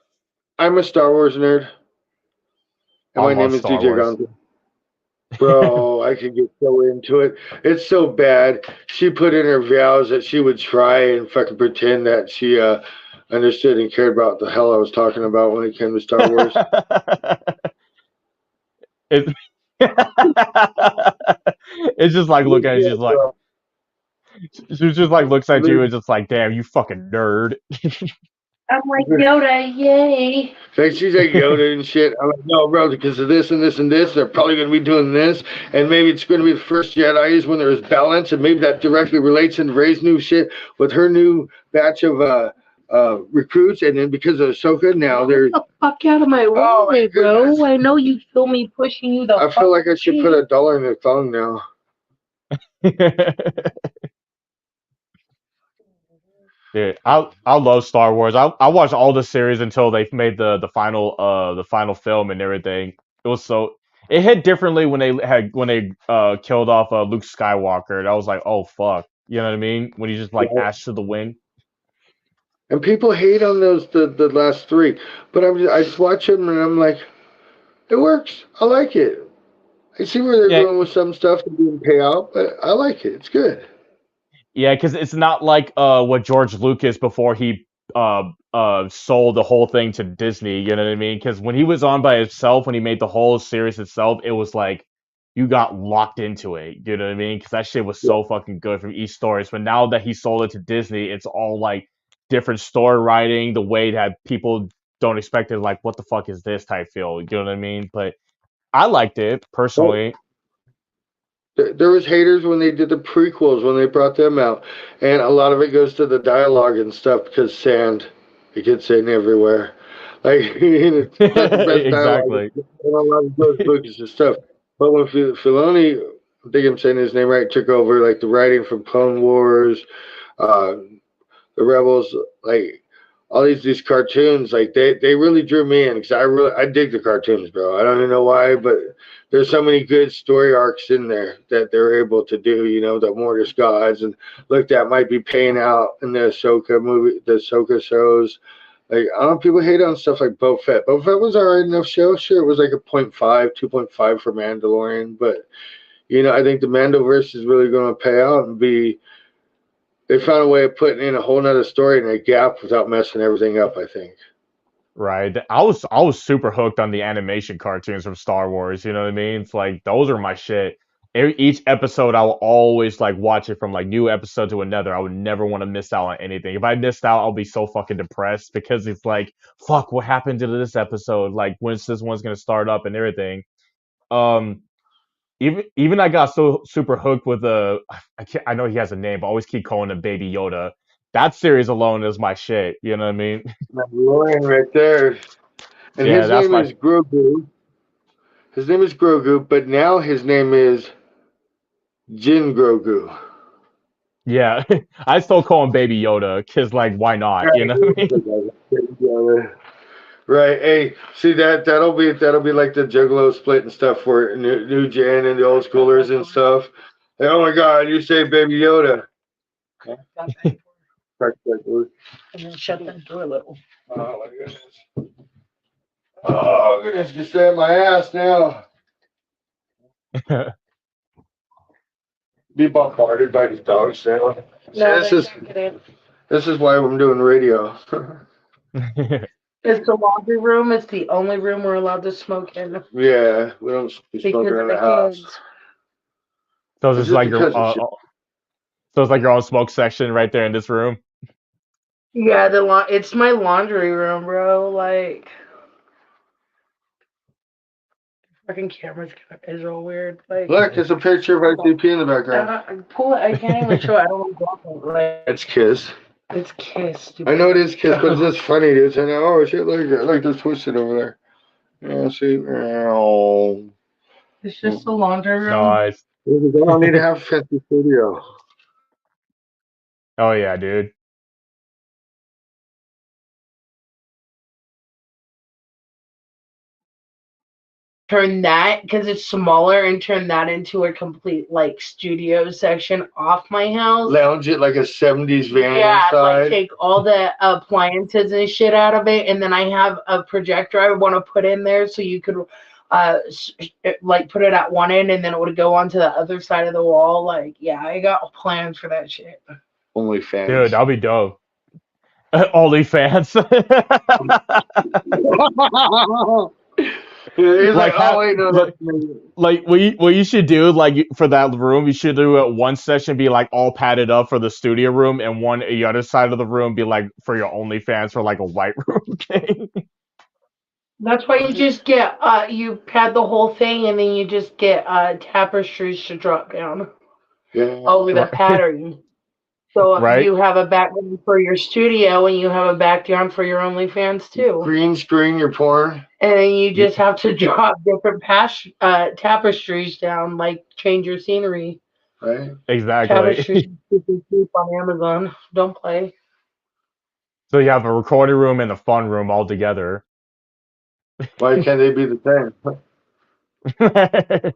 I'm a Star Wars nerd, and I my love name is Star DJ Wars. Gonzo. Bro, I could get so into it. It's so bad. She put in her vows that she would try and fucking pretend that she understood and cared about what the hell I was talking about when it came to Star Wars. It, it's just like looking at you, Yeah, just like bro. she just like looks at you and just like, damn, you fucking nerd. I'm like Yoda, yay. Like she's like Yoda and shit. I'm like, no, bro, because of this and this and this, they're probably going to be doing this, and maybe it's going to be the first Jedi's when there's balance, and maybe that directly relates into Rey's new shit with her new batch of recruits, and then because of Ahsoka, now there's. Get the fuck out of my Oh my way, bro. goodness! I know you feel me pushing you the I fuck feel like I should away. put $1 in the thong now. Dude, I love Star Wars. I watched all the series until they made the final film and everything. It was so it hit differently when they killed off Luke Skywalker. And I was like, oh fuck, you know what I mean? When he just like Right? ash to the wind. And people hate on those the last three, but I just watch them and I'm like, it works. I like it. I see where they're Yeah, going with some stuff that didn't pay out, but I like it. It's good. yeah, because it's not like what George Lucas before he sold the whole thing to Disney. You know what I mean? Because when he was on by himself, when he made the whole series itself, it was like you got locked into it. You know what I mean? Because that shit was Yeah. so fucking good from each story. But now that he sold it to Disney, it's all like different story writing, the way that people don't expect it. Like, what the fuck is this type feel? You know what I mean? But I liked it Well, personally. There was haters when they did the prequels when they brought them out, and a lot of it goes to the dialogue and stuff because sand, it gets sand everywhere. Like it's not the best dialogue. Exactly. And a lot of those books and stuff. But when Filoni, I think I'm saying his name right, took over like the writing from Clone Wars, uh, the Rebels, like all these cartoons, like they really drew me in because I dig the cartoons, bro. I don't even know why, but there's so many good story arcs in there that they're able to do. You know, the Mortis gods, and look, that might be paying out in the Ahsoka movie, the Ahsoka shows. Like I don't know, people hate on stuff like Boba Fett. Boba Fett was alright enough show. Sure, it was like a 0.5, 2.5 for Mandalorian, but you know, I think the Mandoverse is really going to pay out and be. They found a way of putting in a whole nother story in a gap without messing everything up, I think. Right. I was super hooked on the animation cartoons from Star Wars. You know what I mean? It's like those are my shit. Each episode, I will always like watch it from like new episode to another. I would never want to miss out on anything. If I missed out, I'll be so fucking depressed because it's like, fuck, what happened to this episode? Like, when's this one's gonna start up and everything? Um, even I got so super hooked with I know he has a name, but I always keep calling him Baby Yoda. That series alone is my shit. You know what I mean? Mandalorian right there. And Yeah, his that's name my is Grogu. His name is Grogu, but now his name is Jin Grogu. yeah. I still call him Baby Yoda because like why not? You know what I mean? Right. Hey, see that'll be like the Juggalo split and stuff for new gen and the old schoolers and stuff. Hey, oh my God, you say Baby Yoda. And then shut that door a little. Oh my goodness. Oh goodness, just stay at my ass now. Be bombarded by these dogs now. No, See, this is why I'm doing radio. it's the laundry room. It's the only room we're allowed to smoke in Yeah, we don't be because smoking of in the the house. kids. So It's it's just like your because of shit. so it's like your own smoke section right there in this room. Yeah, it's my laundry room, bro. Like, fucking camera's is all weird. Like, Look, there's a picture of ICP in the background. pull it. I can't even show it. I don't want to block it. Like, It's Kiss. it's Kiss. I know it is Kiss, but it's just funny, dude. So now, oh shit, look at that. Look, there's Twisted over there. Yeah, see? Oh. It's just the laundry room. Nice. I don't need to have a fancy studio. Oh yeah, dude. Turn that because it's smaller and turn that into a complete like studio section off my house. Lounge it like a 70s van Yeah, like inside. take all the appliances and shit out of it, and then I have a projector I want to put in there so you could like put it at one end and then it would go onto the other side of the wall. Like, yeah, I got plans for that shit. Only fans. Dude, that'll be dope. OnlyFans. He's like, Like, oh, wait, no, like, like what you should do, like for that room, you should do it one session be like all padded up for the studio room, and the other side of the room be like for your OnlyFans for like a white room thing. That's why you just get you pad the whole thing and then you just get tapestries to drop down over the pattern. So Right? you have a background for your studio and you have a background for your OnlyFans too. Green screen your porn. And then you just have to drop different tapestries down, like change your scenery. Right? Exactly. Tapestries super cheap on Amazon. Don't play. So you have a recording room and a fun room all together. Why can't they be the same?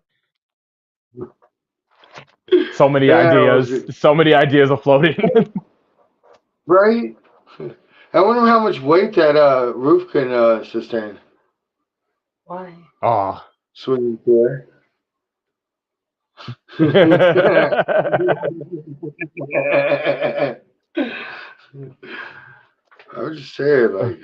So many ideas. So many ideas are floating. Right? I wonder how much weight that roof can sustain. Why? Oh. Swimming pool. I was just saying, like,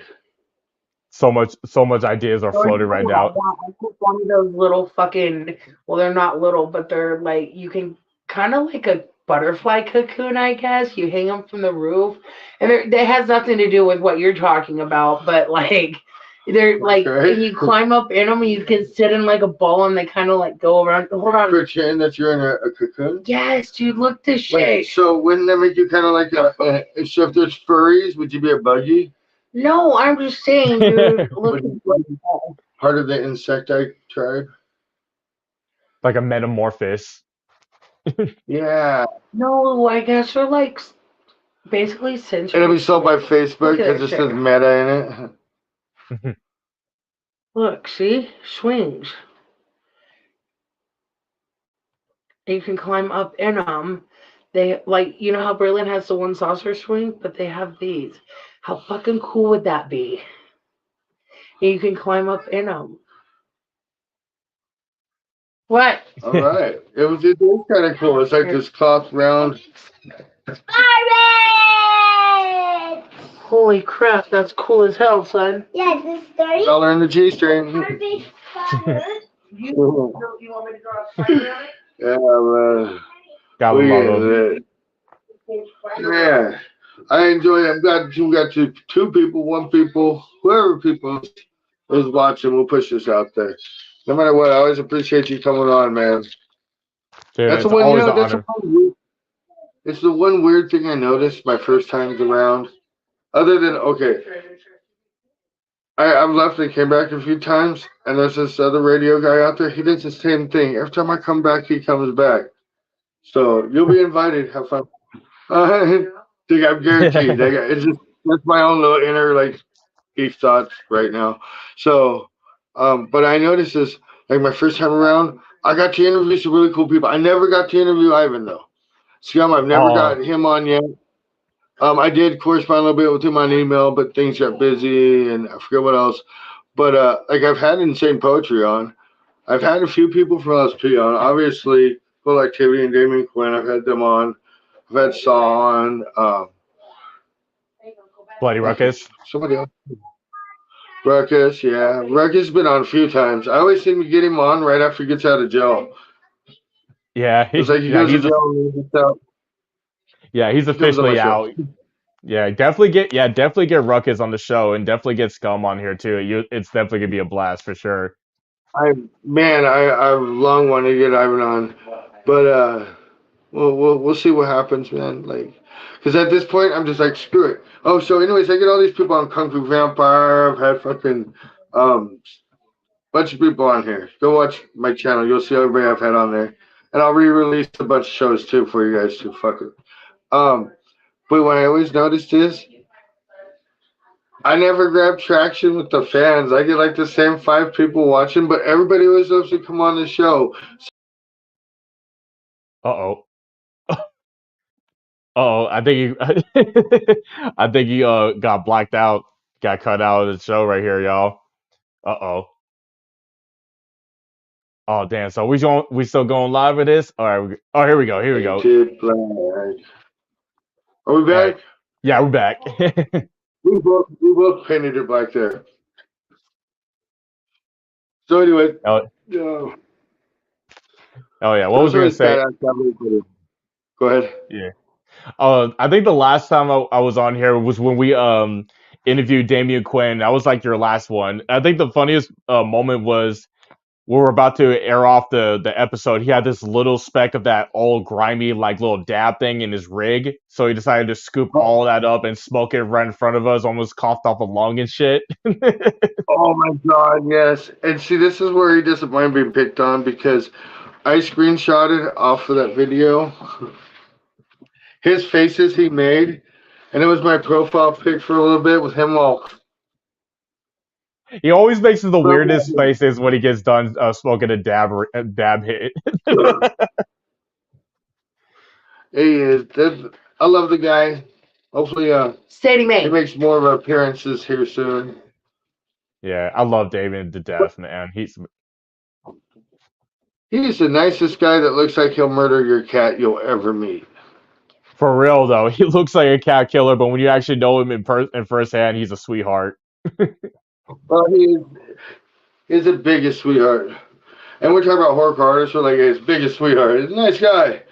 so much ideas are floating right now. I put one of those little fucking, well, they're not little, but they're like, you can kind of like a butterfly cocoon, I guess. You hang them from the roof. And that has nothing to do with what you're talking about, but like, They're like, and you climb up in them, and you can sit in like a ball, and they kind of like go around. Hold on. Pretend that you're in a cocoon? Yes, dude, look this shit. Wait, so wouldn't that make you kind of like so if there's furries, would you be a buggy? No, I'm just saying, dude. Look part of the insecti tribe? Like a metamorphosis. Yeah. No, I guess they're like basically sensory. It'll be sold by Facebook because it says Meta in it. Look, see? Swings. You can climb up in them. They, like, you know how Berlin has the one saucer swing? But they have these. How fucking cool would that be? And you can climb up in them. What? All right. It was kind of cool. It's like this cloth round. Holy crap, that's cool as hell, son. Yeah, this story. Dollar in the G string. You want me to draw a spider on it? Yeah, man. Gotta love it. Yeah. I enjoy it. I'm glad we got two people, one people, whoever people is watching. We'll push this out there. No matter what, I always appreciate you coming on, man. Dude, that's it's the one. always an That's honor. it's the one weird thing I noticed my first times around. Other than I've left and came back a few times, and there's this other radio guy out there. He does the same thing. Every time I come back, he comes back. So you'll be invited. Have fun. Think I'm guaranteed. It's just that's my own little inner like deep thoughts right now. So, but I noticed this like my first time around. I got to interview some really cool people. I never got to interview Ivan though. Scum, I've never got him on yet. I did correspond a little bit with him on email, but things got busy and I forget what else. But like I've had Insane Poetry on. I've had a few people from LSP on. Obviously, Full Activity and Damien Quinn. I've had them on. I've had Saw on. Bloody Ruckus. Somebody else. Ruckus, yeah. Ruckus has been on a few times. I always seem to get him on right after he gets out of jail. Yeah, it's like he goes to jail and he gets out. Yeah, he's officially out. Yeah, definitely get Ruckus on the show and definitely get Scum on here too. It's definitely gonna be a blast for sure. I long wanted to get Ivan on, but we'll see what happens, man. Like, because at this point I'm just like screw it. Oh, so anyways, I get all these people on Kung Fu Vampire. I've had fucking bunch of people on here. Go watch my channel. You'll see everybody I've had on there, and I'll re-release a bunch of shows too for you guys to fuck it. But what I always noticed is I never grab traction with the fans. I get like the same 5 people watching, but everybody always loves to come on the show. Uh-oh. Uh-oh, I think he got blacked out, got cut out of the show right here, y'all. Uh-oh. Oh damn, so we still going live with this? Alright, here we go. Are we back? Right. Yeah, we're back. we both painted it black there. So anyway. Oh yeah, what was I gonna say? Go ahead. Yeah. I think the last time I was on here was when we interviewed Damien Quinn. That was like your last one. I think the funniest moment was we were about to air off the episode. He had this little speck of that old grimy like little dab thing in his rig, so he decided to scoop all that up and smoke it right in front of us. Almost coughed off a lung and shit. Oh my god, yes. And see, this is where he doesn't mind being picked on because I screenshotted off of that video his faces he made, and it was my profile pic for a little bit with him all. He always makes the weirdest faces when he gets done smoking a dab hit. He is. I love the guy. Hopefully, he makes more of appearances here soon. Yeah, I love David to death, man. He's the nicest guy that looks like he'll murder your cat you'll ever meet. For real though, he looks like a cat killer, but when you actually know him in firsthand, he's a sweetheart. Well, he's the biggest sweetheart. And we're talking about horror artists, we're like his biggest sweetheart. He's a nice guy.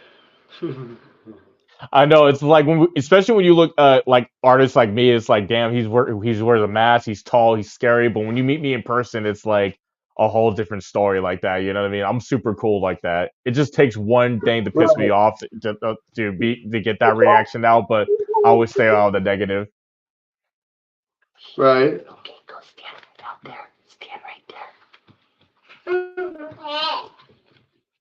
I know it's like especially when you look like artists like me, it's like damn, he wears a mask, he's tall, he's scary. But when you meet me in person, it's like a whole different story like that. You know what I mean? I'm super cool like that. It just takes one thing to piss me Right, off to get that reaction out, but I always stay out of the negative. right. Okay, go stand out there. Stand right there.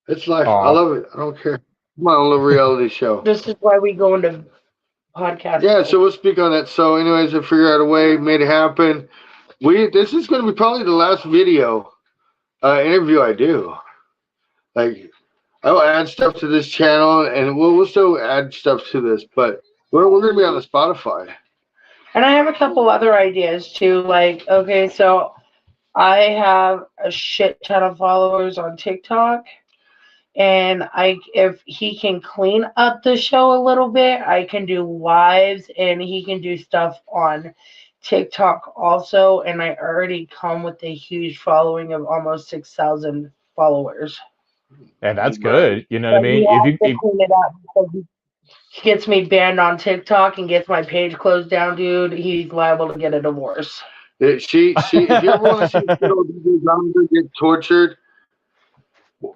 It's life. I Oh, love it. I don't care. My own little reality show. This is why we go into podcast Yeah, mode. so we'll speak on that. So, anyways, I figured out a way, made it happen. This is going to be probably the last video interview I do. Like, I'll add stuff to this channel, and we'll still add stuff to this, but we're going to be on the Spotify. And I have a couple other ideas too. Like, okay, so I have a shit ton of followers on TikTok. And if he can clean up the show a little bit, I can do lives and he can do stuff on TikTok also. And I already come with a huge following of almost 6,000 followers. and that's Right. good. You know what I But he mean? If has you to clean it up because he gets me banned on TikTok and gets my page closed down, dude. He's liable to get a divorce. If you ever want to see a girl get tortured,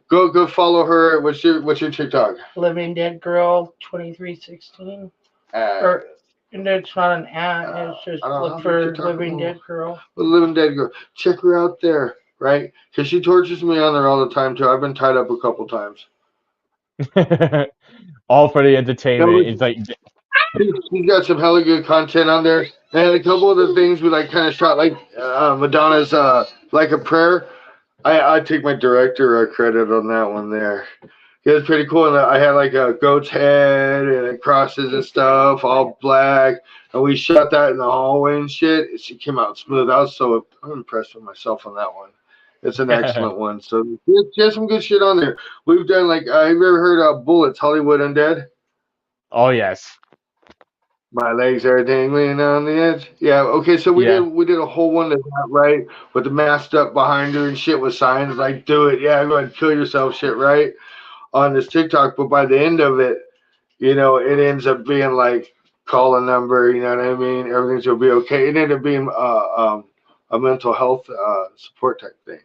go follow her. What's your TikTok? Living Dead Girl 2316. Or and it's not an ad, it's just I don't look know for TikTok Living anymore. Dead Girl. The Living Dead Girl. Check her out there, right? Because she tortures me on there all the time too. I've been tied up a couple times. all for the Yeah, entertainment. It's like she's got some hella good content on there, and a couple of the things we like kind of shot, like Madonna's "Like a Prayer." I take my director credit on that one there. It was pretty cool, and I had like a goat's head and crosses and stuff, all black, and we shot that in the hallway and shit. She came out smooth. I'm impressed with myself on that one. It's an excellent one. So there's some good shit on there. We've done like have you ever heard of Bullets, Hollywood Undead? oh yes, My legs are dangling on the edge. Yeah, okay, so yeah. we did a whole one of that, right? With the masked up behind her and shit with signs like "Do it, yeah, go ahead and kill yourself," shit, right? On this TikTok, but by the end of it, it ends up being like call a number, you know what I mean? Everything's gonna be okay. It ended up being a mental health support type thing.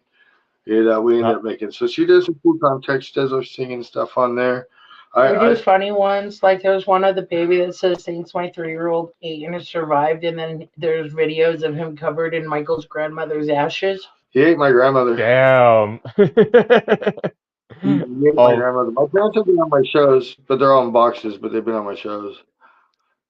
We ended Uh, up making. So she does some cool context, she does her singing stuff on there. We do I funny ones. Like there's one of the baby that says thanks my 3-year-old ate and it survived, and then there's videos of him covered in Michael's grandmother's ashes. He ate my grandmother. damn. He ate my oh, grandmother. My parents have been on my shows, but they're all in boxes, but they've been on my shows.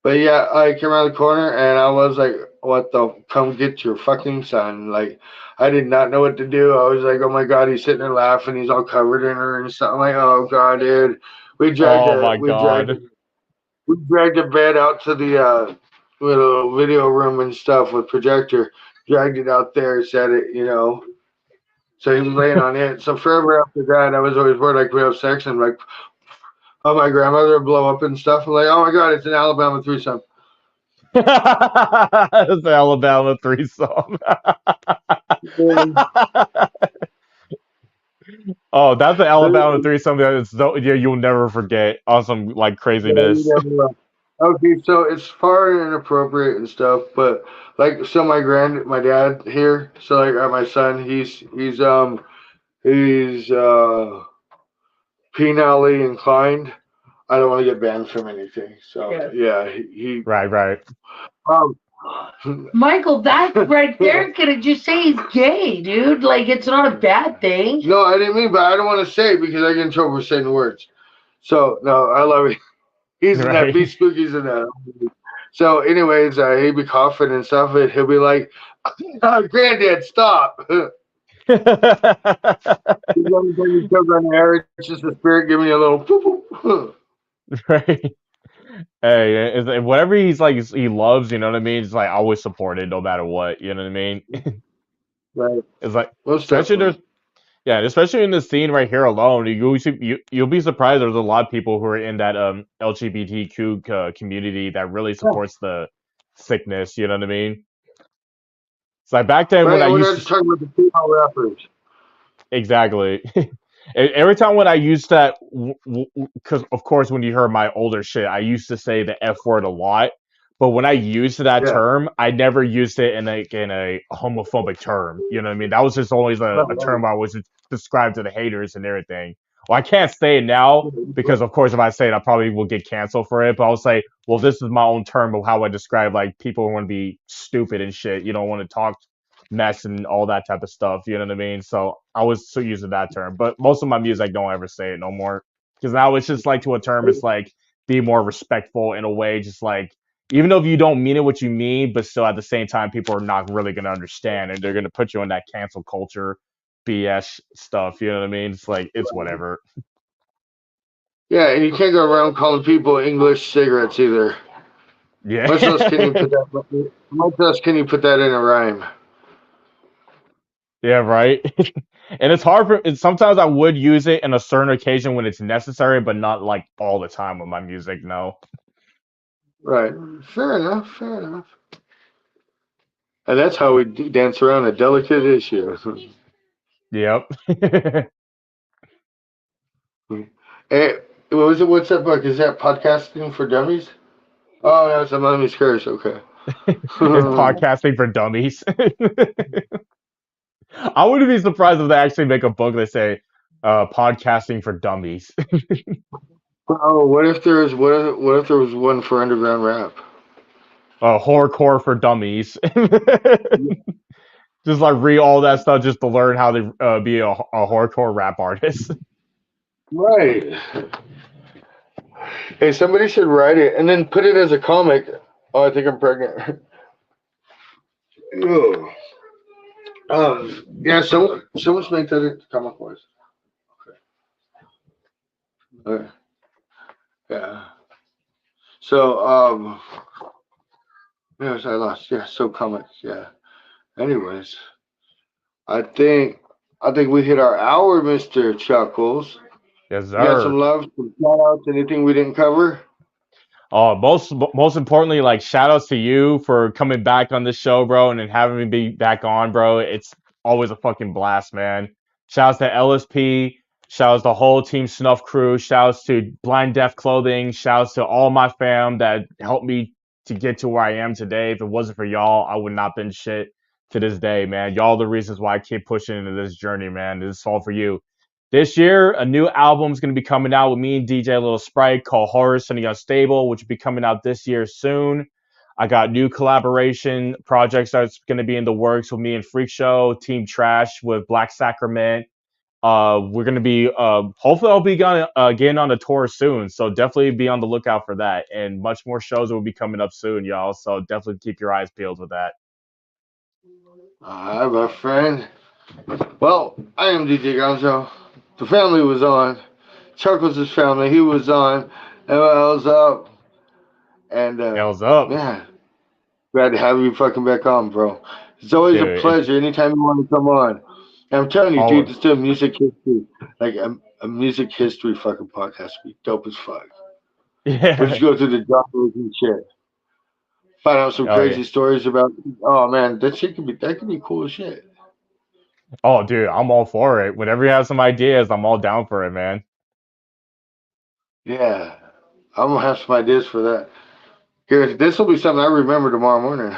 But yeah, I came around the corner and I was like, what the? Come get your fucking son. Like, I did not know what to do. I was like, oh my God, he's sitting there laughing. He's all covered in her and stuff. I'm like, oh God, dude. We dragged oh it. my God. We dragged the bed out to the little video room and stuff with projector. Dragged it out there, set it. So he was laying on it. So forever after that, I was always worried like we have sex and like, oh, my grandmother would blow up and stuff. I'm like, oh my God, it's an Alabama threesome. It's the Alabama threesome. Oh, that's the Alabama threesome that is you'll never forget on some like craziness. Okay, so it's far and inappropriate and stuff, but like, so my dad here, so like my son, he's penally inclined. I don't want to get banned from anything, so yeah, he Right. um, Michael, that right there could have just say he's gay, dude. Like it's not a bad thing. no, I didn't mean, but I don't want to say it because I get in trouble for saying the words. So no, I love it. He's in that. Right. Be spooky's in that. So, anyways, he'd be coughing and stuff, and he'll be like, "Granddad, stop!" He's on air. It's just the spirit giving you a little. Right. Hey, whatever he loves, you know what I mean? It's like I always support it no matter what, you know what I mean? Right. It's like Most especially definitely. especially in this scene right here alone, you'll be surprised there's a lot of people who are in that LGBTQ community that really supports the sickness, you know what I mean? It's like back then when Right, I and we're used not to just talking about the female rappers. exactly. Every time when I used that, because of course when you heard my older shit, I used to say the F word a lot. But when I used that Yeah. term, I never used it in a homophobic term. You know what I mean? That was just always a term I was described to the haters and everything. Well, I can't say it now because, of course, if I say it, I probably will get canceled for it. But I'll say, well, this is my own term of how I describe like people who want to be stupid and shit. You don't want to talk mess and all that type of stuff. You know what I mean? So I was still using that term, but most of my music don't ever say it no more because now it's just like to a term. It's like be more respectful in a way, just like even though if you don't mean it what you mean, but still at the same time, people are not really gonna understand and they're gonna put you in that cancel culture BS stuff. You know what I mean? It's like it's whatever. Yeah, and you can't go around calling people English cigarettes either. Yeah. Much less can you put that. Much less can you put that in a rhyme. Yeah, right. And it's hard for and sometimes I would use it in a certain occasion when it's necessary, but not like all the time with my music, no. Right. Fair enough. Fair enough. And that's how we dance around a delicate issue. Yep. Hey, what was it? What's that book? Is that podcasting for dummies? Oh, that's a mummy's curse. Okay. It's podcasting for dummies. I wouldn't be surprised if they actually make a book that say podcasting for dummies. Oh, what if there was one for underground rap? Horrorcore for dummies. Just like read all that stuff just to learn how to be a horrorcore rap artist. Right. Hey, somebody should write it and then put it as a comic. Oh, I think I'm pregnant. Ew. Yeah, someone's make that into comic voice. Okay. Yeah. So, yes, I lost. Yeah, so comics. Yeah. Anyways, I think we hit our hour, Mr. Chuckles. Yes, You got sir. some love, some shout outs, anything we didn't cover? Most importantly, like shout outs to you for coming back on this show, bro, and then having me be back on, bro. It's always a fucking blast, man. Shouts to LSP, shouts to the whole Team Snuff crew, shouts to Blind Deaf Clothing, shouts to all my fam that helped me to get to where I am today. If it wasn't for y'all, I would not been shit to this day, man. Y'all the reasons why I keep pushing into this journey, man. This is all for you. This year, a new album is going to be coming out with me and DJ Little Sprite called Horror Sitting Unstable, which will be coming out this year soon. I got new collaboration projects that's going to be in the works with me and Freak Show, Team Trash with Black Sacrament. We're going to be, hopefully, I'll be getting on a tour soon. So definitely be on the lookout for that. And much more shows will be coming up soon, y'all. So definitely keep your eyes peeled with that. All right, my friend. Well, I am DJ Gonzo. The family was on. Chuckles' family, he was on. ML's up. And, Hell's up, man, glad to have you fucking back on, bro. It's always a dude. pleasure anytime you want to come on. And I'm telling you, dude, Always. it's still music history. Like a music history fucking podcast would be dope as fuck. We'll Yeah. just go through the genres and shit. Find out some Oh yeah. crazy stories about. Oh man, that could be cool as shit. Oh, dude, I'm all for it. Whenever you have some ideas, I'm all down for it, man. Yeah, I'm gonna have some ideas for that. Here, this will be something I remember tomorrow morning.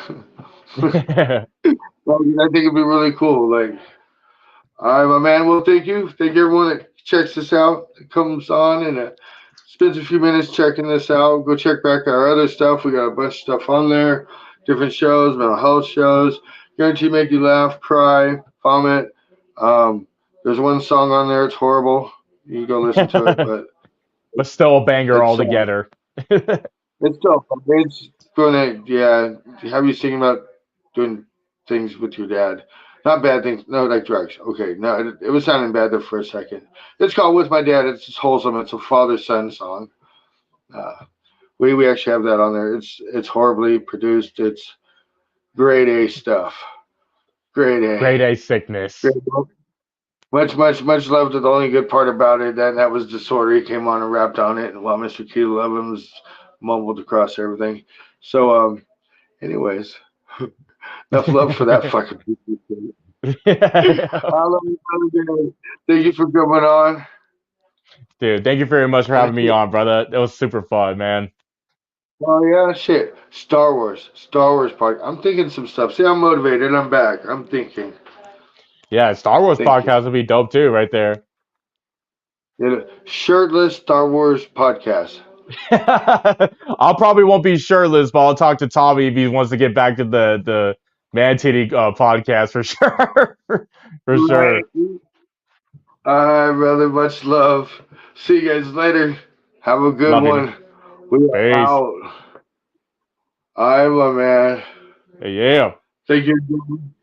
Well, I think it'd be really cool. Like, all right, my man. Well, thank you. Thank you, everyone that checks this out, that comes on and spends a few minutes checking this out. Go check back our other stuff. We got a bunch of stuff on there, different shows, mental health shows. Guarantee make you laugh, cry, vomit. Um, there's one song on there. It's horrible. You can go listen to it, but But still a banger it's altogether. it's dope. It's doing it. Yeah, have you thinking about doing things with your dad? Not bad things. No, like drugs. Okay, no, it was sounding bad there for a second. It's called "With My Dad." It's just wholesome. It's a father-son song. Uh, we actually have that on there. It's horribly produced. It's grade A stuff. Grade A. Grade A sickness. Grade A. Much love to the only good part about it. That was Disorder. He came on and rapped on it, and while Mr. Keto Evans mumbled across everything. So, anyways, enough love for that fucking piece of shit. Yeah. I love you, brother. Thank you for coming on. Dude, thank you very much for having me on, brother. It was super fun, man. Oh yeah, shit. Star Wars part. I'm thinking some stuff. See, I'm motivated. I'm back. I'm thinking. Yeah, Star Wars Thank you. podcast would be dope too, right there. Yeah, shirtless Star Wars podcast. I'll probably won't be shirtless, but I'll talk to Tommy if he wants to get back to the man titty podcast for sure. For Right. sure. All right, brother. Much love. See you guys later. Have a good Love you, man. one. We are Peace. out. All right, my man. Yeah. Thank you.